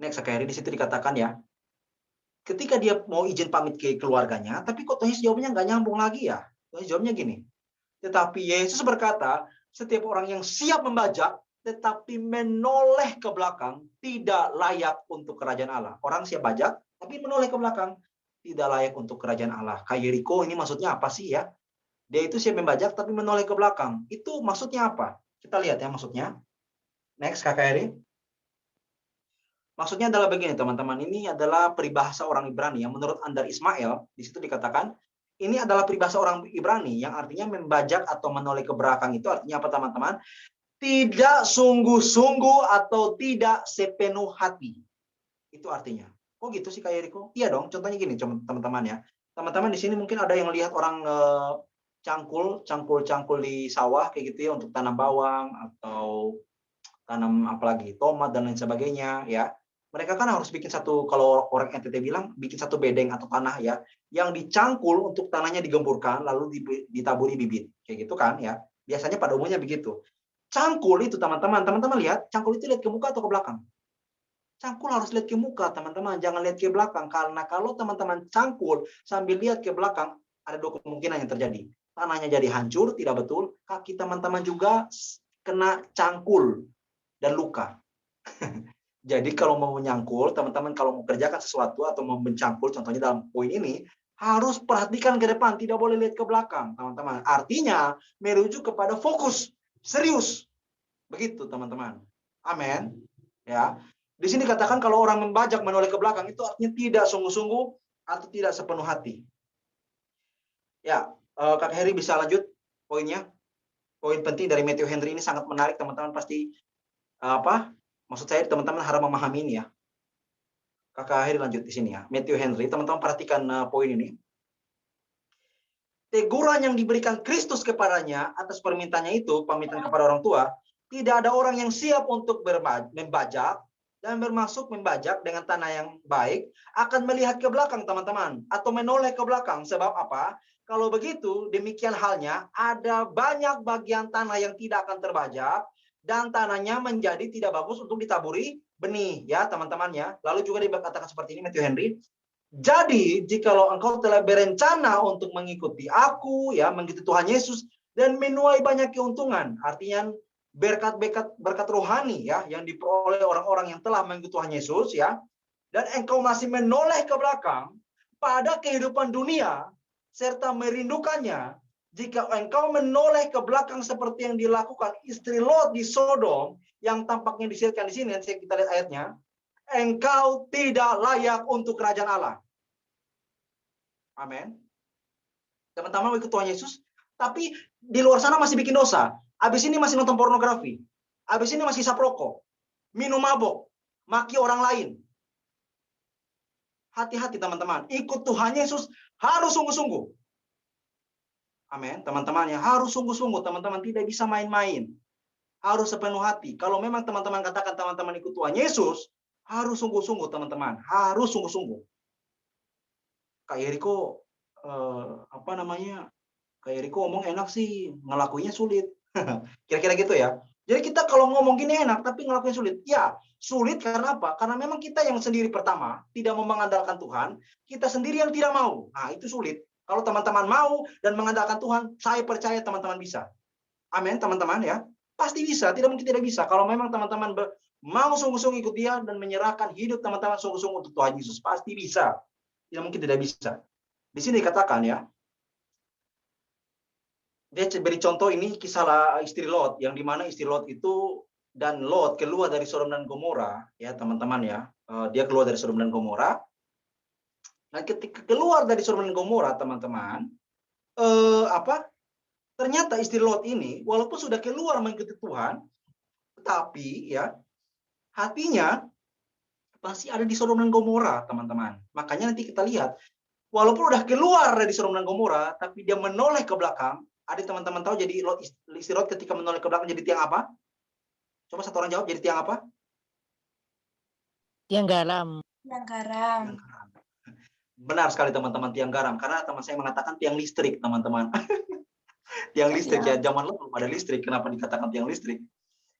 next Kakak Heri, di situ dikatakan ya, ketika dia mau izin pamit ke keluarganya, tapi kok Tuhan Yesus jawabnya nggak nyambung lagi ya? Tuhan Yesus jawabnya gini, tetapi Yesus berkata, setiap orang yang siap membajak, tetapi menoleh ke belakang, tidak layak untuk kerajaan Allah. Orang siap bajak, tapi menoleh ke belakang, tidak layak untuk kerajaan Allah. Kayak Yeriko ini maksudnya apa sih ya? Dia itu siap membajak, tapi menoleh ke belakang. Itu maksudnya apa? Kita lihat ya maksudnya. Next, Kakak Eri. Maksudnya adalah begini teman-teman, ini adalah peribahasa orang Ibrani yang menurut Andar Ismail, di situ dikatakan, ini adalah peribahasa orang Ibrani yang artinya membajak atau menoleh ke belakang itu artinya apa teman-teman? Tidak sungguh-sungguh atau tidak sepenuh hati. Itu artinya. Oh gitu sih Kak Yeriko? Iya dong, contohnya gini teman-teman ya. Teman-teman di sini mungkin ada yang lihat orang cangkul di sawah kayak gitu ya untuk tanam bawang atau tanam apalagi tomat dan lain sebagainya ya. Mereka kan harus bikin satu, kalau orang NTT bilang bikin satu bedeng atau tanah ya, yang dicangkul untuk tanahnya digemburkan lalu ditaburi bibit kayak gitu kan ya. Biasanya pada umumnya begitu. Cangkul itu teman-teman lihat, cangkul itu lihat ke muka atau ke belakang? Cangkul harus lihat ke muka teman-teman, jangan lihat ke belakang, karena kalau teman-teman cangkul sambil lihat ke belakang, ada dua kemungkinan yang terjadi. Tanahnya jadi hancur, tidak betul, kaki teman-teman juga kena cangkul dan luka. Jadi kalau mau menyangkul, teman-teman kalau mau kerjakan sesuatu atau mau mencangkul, contohnya dalam poin ini, harus perhatikan ke depan, tidak boleh lihat ke belakang, teman-teman. Artinya merujuk kepada fokus, serius. Begitu, teman-teman. Amin. Ya. Di sini katakan kalau orang membajak menoleh ke belakang itu artinya tidak sungguh-sungguh atau tidak sepenuh hati. Ya, Kak Heri bisa lanjut poinnya. Poin penting dari Matthew Henry ini sangat menarik, teman-teman pasti maksud saya teman-teman harus memahami ini ya. Kakak Heri lanjut di sini ya. Matthew Henry, teman-teman perhatikan poin ini. Teguran yang diberikan Kristus kepadanya atas permintaannya itu, pamitan kepada orang tua, tidak ada orang yang siap untuk membajak dan bermaksud membajak dengan tanah yang baik akan melihat ke belakang teman-teman atau menoleh ke belakang. Sebab apa? Kalau begitu, demikian halnya ada banyak bagian tanah yang tidak akan terbajak dan tanahnya menjadi tidak bagus untuk ditaburi benih ya teman-teman ya. Lalu juga dikatakan seperti ini Matthew Henry. Jadi, jikalau engkau telah berencana untuk mengikuti aku, ya, mengikuti Tuhan Yesus, dan menuai banyak keuntungan, artinya berkat rohani, ya, yang diperoleh orang-orang yang telah mengikuti Tuhan Yesus, ya, dan engkau masih menoleh ke belakang pada kehidupan dunia, serta merindukannya, jika engkau menoleh ke belakang seperti yang dilakukan istri Lot di Sodom, yang tampaknya disebutkan di sini, nanti kita lihat ayatnya, engkau tidak layak untuk kerajaan Allah. Amin. Teman-teman ikut Tuhan Yesus, tapi di luar sana masih bikin dosa. Habis ini masih nonton pornografi. Habis ini masih isap rokok, minum mabok, maki orang lain. Hati-hati teman-teman, ikut Tuhan Yesus harus sungguh-sungguh. Amin. Teman-teman ya, harus sungguh-sungguh. Teman-teman tidak bisa main-main. Harus sepenuh hati. Kalau memang teman-teman katakan teman-teman ikut Tuhan Yesus, harus sungguh-sungguh teman-teman. Harus sungguh-sungguh. Kak Yeriko, Kak Yeriko ngomong enak sih, ngelakuinnya sulit. Kira-kira gitu ya. Jadi kita kalau ngomong gini enak, tapi ngelakuin sulit. Ya, sulit karena apa? Karena memang kita yang sendiri pertama, tidak mau mengandalkan Tuhan, kita sendiri yang tidak mau. Nah, itu sulit. Kalau teman-teman mau dan mengandalkan Tuhan, saya percaya teman-teman bisa. Amin, teman-teman ya. Pasti bisa, tidak mungkin tidak bisa. Kalau memang teman-teman mau sungguh-sungguh ikut dia dan menyerahkan hidup teman-teman sungguh-sungguh untuk Tuhan Yesus, pasti bisa. Tidak mungkin tidak bisa. Di sini dikatakan ya, dia beri contoh ini kisah istri Lot, yang dimana istri Lot itu dan Lot keluar dari Sodom dan Gomora, ya teman-teman ya, dia keluar dari Sodom dan Gomora. Nah, ketika keluar dari Sodom dan Gomora, teman-teman, ternyata istri Lot ini, walaupun sudah keluar mengikuti Tuhan, Tapi ya, hatinya masih ada di Sodom dan Gomora, teman-teman. Makanya nanti kita lihat, walaupun udah keluar dari Sodom dan Gomora, tapi dia menoleh ke belakang. Ada teman-teman tahu jadi istri Lot ketika menoleh ke belakang jadi tiang apa? Coba satu orang jawab, jadi tiang apa? Tiang garam. Tiang garam. Tiang garam. Benar sekali teman-teman, tiang garam. Karena teman saya mengatakan tiang listrik, teman-teman. Tiang listrik ya, zaman lalu belum ada listrik. Kenapa dikatakan tiang listrik?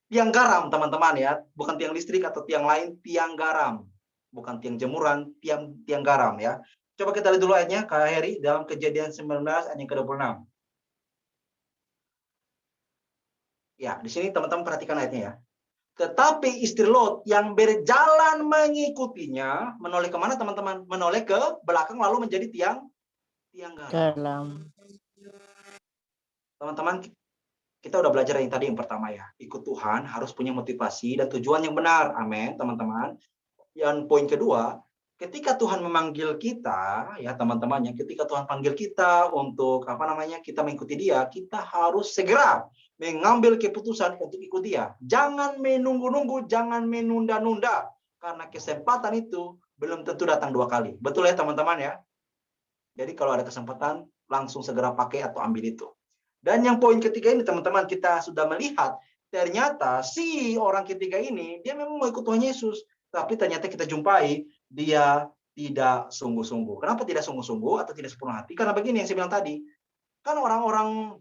Tiang garam, teman-teman ya. Bukan tiang listrik atau tiang lain, tiang garam. Bukan tiang jemuran, tiang garam ya. Coba kita lihat dulu ayatnya, Kak Heri, dalam Kejadian 19 ayat yang ke-26. Ya, di sini teman-teman perhatikan ayatnya ya. Tetapi istri Lot yang berjalan mengikutinya, menoleh kemana teman-teman? Menoleh ke belakang lalu menjadi tiang garam. Teman-teman, kita udah belajar yang tadi yang pertama ya. Ikut Tuhan harus punya motivasi dan tujuan yang benar. Amin, teman-teman. Yang poin kedua, ketika Tuhan memanggil kita, ya teman-temannya, ketika Tuhan panggil kita untuk kita mengikuti Dia, kita harus segera mengambil keputusan untuk ikut Dia. Jangan menunggu-nunggu, jangan menunda-nunda, karena kesempatan itu belum tentu datang 2 kali. Betul ya teman-teman ya? Jadi kalau ada kesempatan, langsung segera pakai atau ambil itu. Dan yang poin ketiga ini teman-teman, kita sudah melihat ternyata si orang ketiga ini dia memang mau ikut Tuhan Yesus, tapi ternyata kita jumpai dia tidak sungguh-sungguh. Kenapa tidak sungguh-sungguh atau tidak sepenuh hati? Karena begini yang saya bilang tadi, kan orang-orang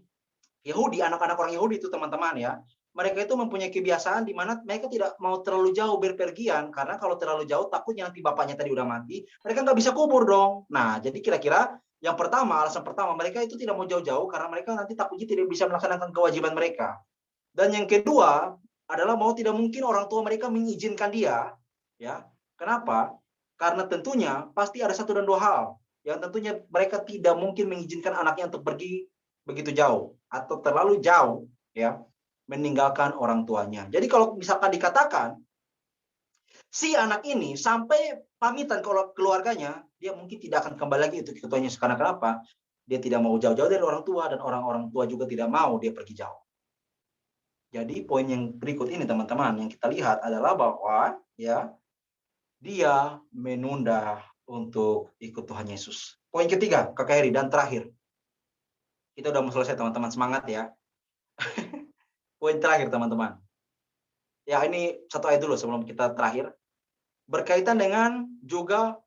Yahudi, anak-anak orang Yahudi itu teman-teman ya, mereka itu mempunyai kebiasaan di mana mereka tidak mau terlalu jauh berpergian, karena kalau terlalu jauh takutnya nanti bapaknya tadi udah mati, mereka nggak bisa kubur dong. Nah, jadi kira-kira yang pertama, alasan pertama, mereka itu tidak mau jauh-jauh karena mereka nanti takutnya tidak bisa melaksanakan kewajiban mereka. Dan yang kedua adalah mau tidak mungkin orang tua mereka mengizinkan dia, ya. Kenapa? Karena tentunya pasti ada 1 dan 2 hal yang tentunya mereka tidak mungkin mengizinkan anaknya untuk pergi begitu jauh atau terlalu jauh, ya, meninggalkan orang tuanya. Jadi kalau misalkan dikatakan si anak ini sampai pamitan ke keluarganya, dia mungkin tidak akan kembali lagi untuk ikut Tuhan Yesus. Karena kenapa? Dia tidak mau jauh-jauh dari orang tua dan orang-orang tua juga tidak mau dia pergi jauh. Jadi poin yang berikut ini teman-teman yang kita lihat adalah bahwa ya dia menunda untuk ikut Tuhan Yesus. Poin ketiga, Kakak Heri, dan terakhir. Kita udah mau selesai teman-teman, semangat ya. Poin terakhir teman-teman. Ya ini satu ayat dulu sebelum kita terakhir. Berkaitan dengan juga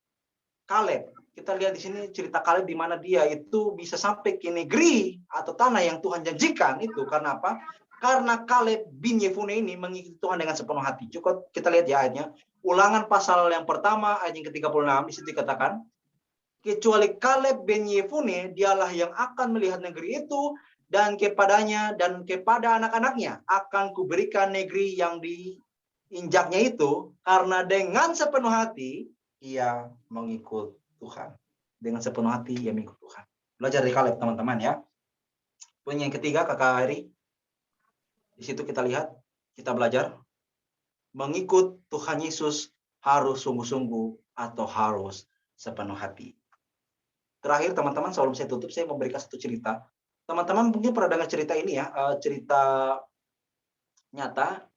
Kaleb. Kita lihat di sini cerita Kaleb di mana dia itu bisa sampai ke negeri atau tanah yang Tuhan janjikan itu. Karena apa? Karena Kaleb bin Yefune ini mengikuti Tuhan dengan sepenuh hati. Cukup kita lihat ya ayatnya. Ulangan pasal yang pertama ayat yang ke-36 di situ dikatakan, kecuali Kaleb bin Yefune dialah yang akan melihat negeri itu, dan kepadanya dan kepada anak-anaknya akan kuberikan negeri yang diinjaknya itu, karena dengan sepenuh hati ia mengikut Tuhan. Dengan sepenuh hati ia mengikut Tuhan. Belajar dari Kaleb teman-teman ya. Poin yang ketiga Kakak Heri. Di situ kita lihat, kita belajar mengikut Tuhan Yesus harus sungguh-sungguh atau harus sepenuh hati. Terakhir teman-teman, sebelum saya tutup, saya memberikan satu cerita. Teman-teman mungkin pernah dengar cerita ini ya, cerita nyata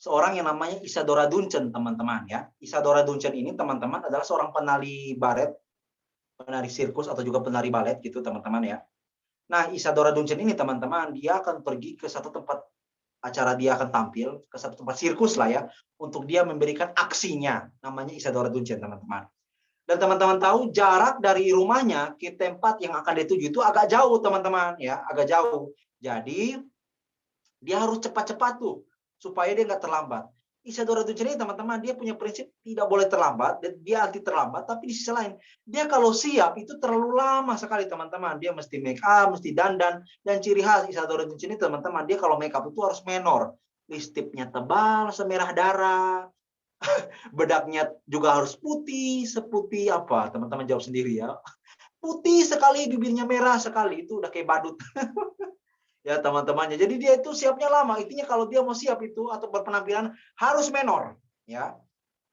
seorang yang namanya Isadora Duncan, teman-teman ya. Isadora Duncan ini teman-teman adalah seorang penari balet, penari sirkus atau juga penari balet gitu teman-teman ya. Nah, Isadora Duncan ini teman-teman, dia akan pergi ke satu tempat acara, dia akan tampil ke satu tempat sirkus lah ya, untuk dia memberikan aksinya, namanya Isadora Duncan teman-teman. Dan teman-teman tahu jarak dari rumahnya ke tempat yang akan dituju itu agak jauh teman-teman ya, agak jauh. Jadi dia harus cepat-cepat tuh supaya dia nggak terlambat. Isadora Duncan ini teman-teman, dia punya prinsip tidak boleh terlambat, dan dia anti terlambat. Tapi di sisi lain, dia kalau siap itu terlalu lama sekali teman-teman. Dia mesti make up, mesti dandan, dan ciri khas Isadora Duncan ini teman-teman, dia kalau make up itu harus menor, lipstiknya tebal semerah darah, bedaknya juga harus putih, seputih apa? Teman-teman jawab sendiri ya. Putih sekali, bibirnya merah sekali, itu udah kayak badut. Ya teman-temannya. Jadi dia itu siapnya lama. Intinya kalau dia mau siap itu atau berpenampilan harus menor, ya.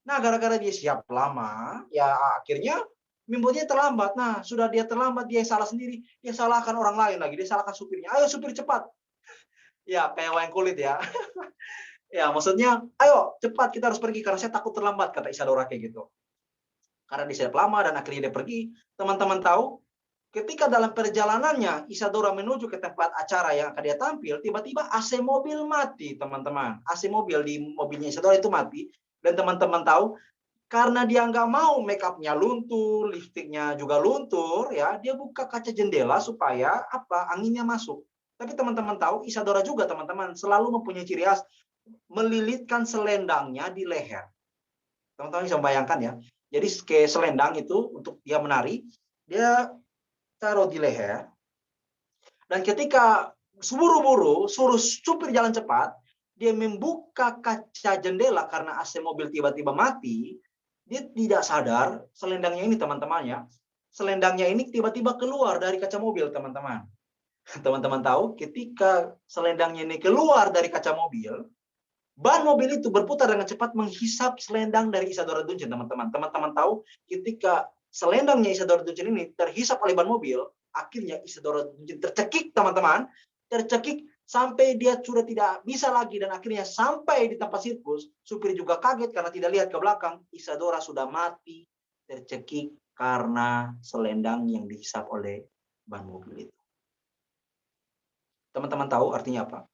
Nah, gara-gara dia siap lama, ya akhirnya mimpinya terlambat. Nah, sudah dia terlambat, dia yang salah sendiri. Dia salahkan orang lain lagi, dia salahkan supirnya. Ayo supir cepat. Ya, kayak wayang kulit ya. Ya, maksudnya, ayo cepat kita harus pergi karena saya takut terlambat, kata Isadora kayak gitu. Karena dia siap lama dan akhirnya dia pergi. Teman-teman tahu, ketika dalam perjalanannya Isadora menuju ke tempat acara yang akan dia tampil, tiba-tiba AC mobil mati, teman-teman. AC mobil di mobilnya Isadora itu mati. Dan teman-teman tahu, karena dia nggak mau make up-nya luntur, lipstiknya juga luntur, ya, dia buka kaca jendela supaya apa? Anginnya masuk. Tapi teman-teman tahu, Isadora juga teman-teman selalu mempunyai ciri khas melilitkan selendangnya di leher. Teman-teman bisa membayangkan ya. Jadi kayak selendang itu untuk dia menari, dia taruh di leher. Dan ketika buru-buru suruh supir jalan cepat, dia membuka kaca jendela karena AC mobil tiba-tiba mati. Dia tidak sadar selendangnya ini teman-temannya. Selendangnya ini tiba-tiba keluar dari kaca mobil, teman-teman. Teman-teman tahu, ketika selendangnya ini keluar dari kaca mobil, ban mobil itu berputar dengan cepat menghisap selendang dari Isadora Duncan, teman-teman. Teman-teman tahu, ketika selendangnya Isadora Duncan ini terhisap oleh ban mobil, akhirnya Isadora Duncan tercekik, teman-teman. Tercekik sampai dia sudah tidak bisa lagi, dan akhirnya sampai di tempat sirkus, supir juga kaget karena tidak lihat ke belakang. Isadora sudah mati, tercekik karena selendang yang dihisap oleh ban mobil itu. Teman-teman tahu artinya apa?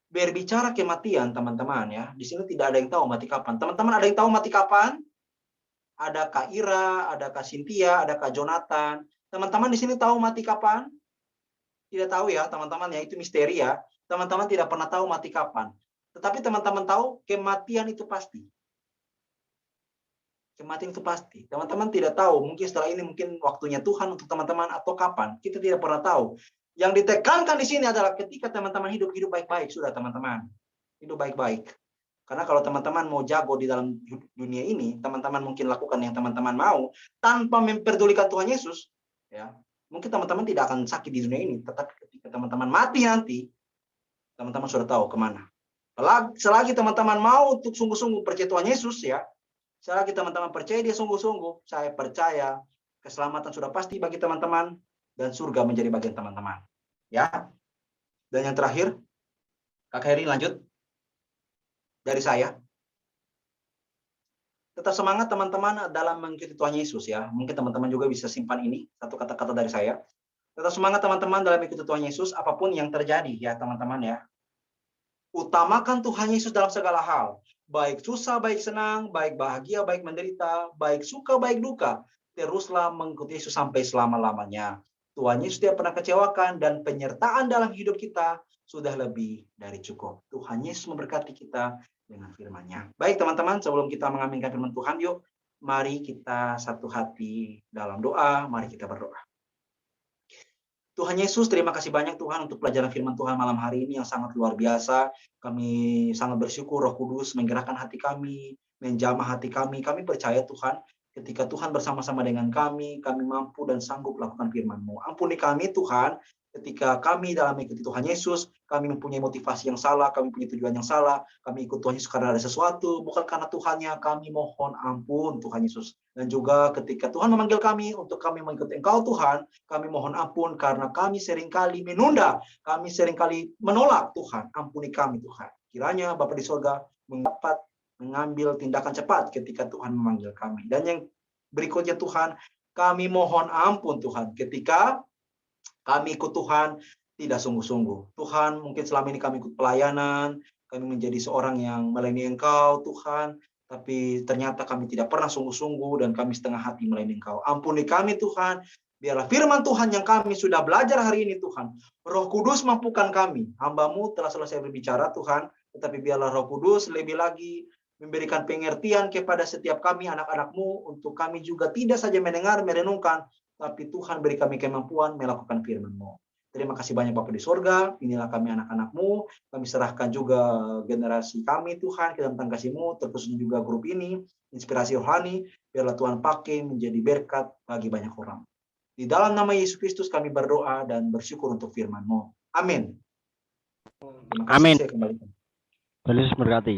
Berbicara kematian, teman-teman ya. Di sini tidak ada yang tahu mati kapan. Teman-teman ada yang tahu mati kapan? Ada Kak Ira, ada Kak Cynthia, ada Kak Jonathan. Teman-teman di sini tahu mati kapan? Tidak tahu ya, teman-teman ya, itu misteri ya. Teman-teman tidak pernah tahu mati kapan. Tetapi teman-teman tahu kematian itu pasti. Kematian itu pasti. Teman-teman tidak tahu, mungkin setelah ini mungkin waktunya Tuhan untuk teman-teman atau kapan. Kita tidak pernah tahu. Yang ditekankan di sini adalah ketika teman-teman hidup baik-baik, sudah teman-teman. Hidup baik-baik. Karena kalau teman-teman mau jago di dalam dunia ini, teman-teman mungkin lakukan yang teman-teman mau, tanpa memperdulikan Tuhan Yesus, ya, mungkin teman-teman tidak akan sakit di dunia ini. Tetapi ketika teman-teman mati nanti, teman-teman sudah tahu kemana. Selagi teman-teman mau untuk sungguh-sungguh percaya Tuhan Yesus, ya, selagi teman-teman percaya dia sungguh-sungguh, saya percaya keselamatan sudah pasti bagi teman-teman, dan surga menjadi bagian teman-teman. Ya. Dan yang terakhir, Kak Heri lanjut dari saya. Tetap semangat teman-teman dalam mengikuti Tuhan Yesus ya. Mungkin teman-teman juga bisa simpan ini, satu kata-kata dari saya. Tetap semangat teman-teman dalam mengikuti Tuhan Yesus apapun yang terjadi ya teman-teman ya. Utamakan Tuhan Yesus dalam segala hal. Baik susah, baik senang, baik bahagia, baik menderita, baik suka, baik duka. Teruslah mengikuti Yesus sampai selama-lamanya. Tuhan Yesus tidak pernah kecewakan, dan penyertaan dalam hidup kita sudah lebih dari cukup. Tuhan Yesus memberkati kita dengan firman-Nya. Baik teman-teman, sebelum kita mengaminkan firman Tuhan, yuk mari kita satu hati dalam doa, mari kita berdoa. Tuhan Yesus, terima kasih banyak Tuhan untuk pelajaran firman Tuhan malam hari ini yang sangat luar biasa. Kami sangat bersyukur Roh Kudus menggerakkan hati kami, menjamah hati kami. Kami percaya Tuhan, ketika Tuhan bersama-sama dengan kami mampu dan sanggup melakukan firman-Mu. Ampuni kami Tuhan, ketika kami dalam mengikuti Tuhan Yesus, kami mempunyai motivasi yang salah, kami punya tujuan yang salah, kami ikut Tuhan Yesus karena ada sesuatu, bukan karena Tuhannya. Kami mohon ampun Tuhan Yesus. Dan juga ketika Tuhan memanggil kami untuk kami mengikuti Engkau Tuhan, kami mohon ampun karena kami seringkali menunda, kami seringkali menolak Tuhan. Ampuni kami Tuhan. Kiranya Bapa di surga mendapat mengambil tindakan cepat ketika Tuhan memanggil kami. Dan yang berikutnya Tuhan, kami mohon ampun Tuhan ketika kami ikut Tuhan tidak sungguh-sungguh. Tuhan, mungkin selama ini kami ikut pelayanan, kami menjadi seorang yang melayani Engkau Tuhan, tapi ternyata kami tidak pernah sungguh-sungguh dan kami setengah hati melayani Engkau. Ampuni kami Tuhan, biarlah firman Tuhan yang kami sudah belajar hari ini Tuhan, Roh Kudus mampukan kami. Hamba-Mu telah selesai berbicara Tuhan, tetapi biarlah Roh Kudus lebih lagi memberikan pengertian kepada setiap kami anak-anak-Mu, untuk kami juga tidak saja mendengar, merenungkan, tapi Tuhan beri kami kemampuan melakukan firman-Mu. Terima kasih banyak Bapa di sorga, inilah kami anak-anak-Mu, kami serahkan juga generasi kami Tuhan ke dalam tangan kasih-Mu, terkhususnya juga grup ini, Inspirasi Rohani, biarlah Tuhan pakai menjadi berkat bagi banyak orang. Di dalam nama Yesus Kristus kami berdoa dan bersyukur untuk firman-Mu. Amin. Terima kasih. Amin. Saya kembalikan. Tuhan Yesus berkati.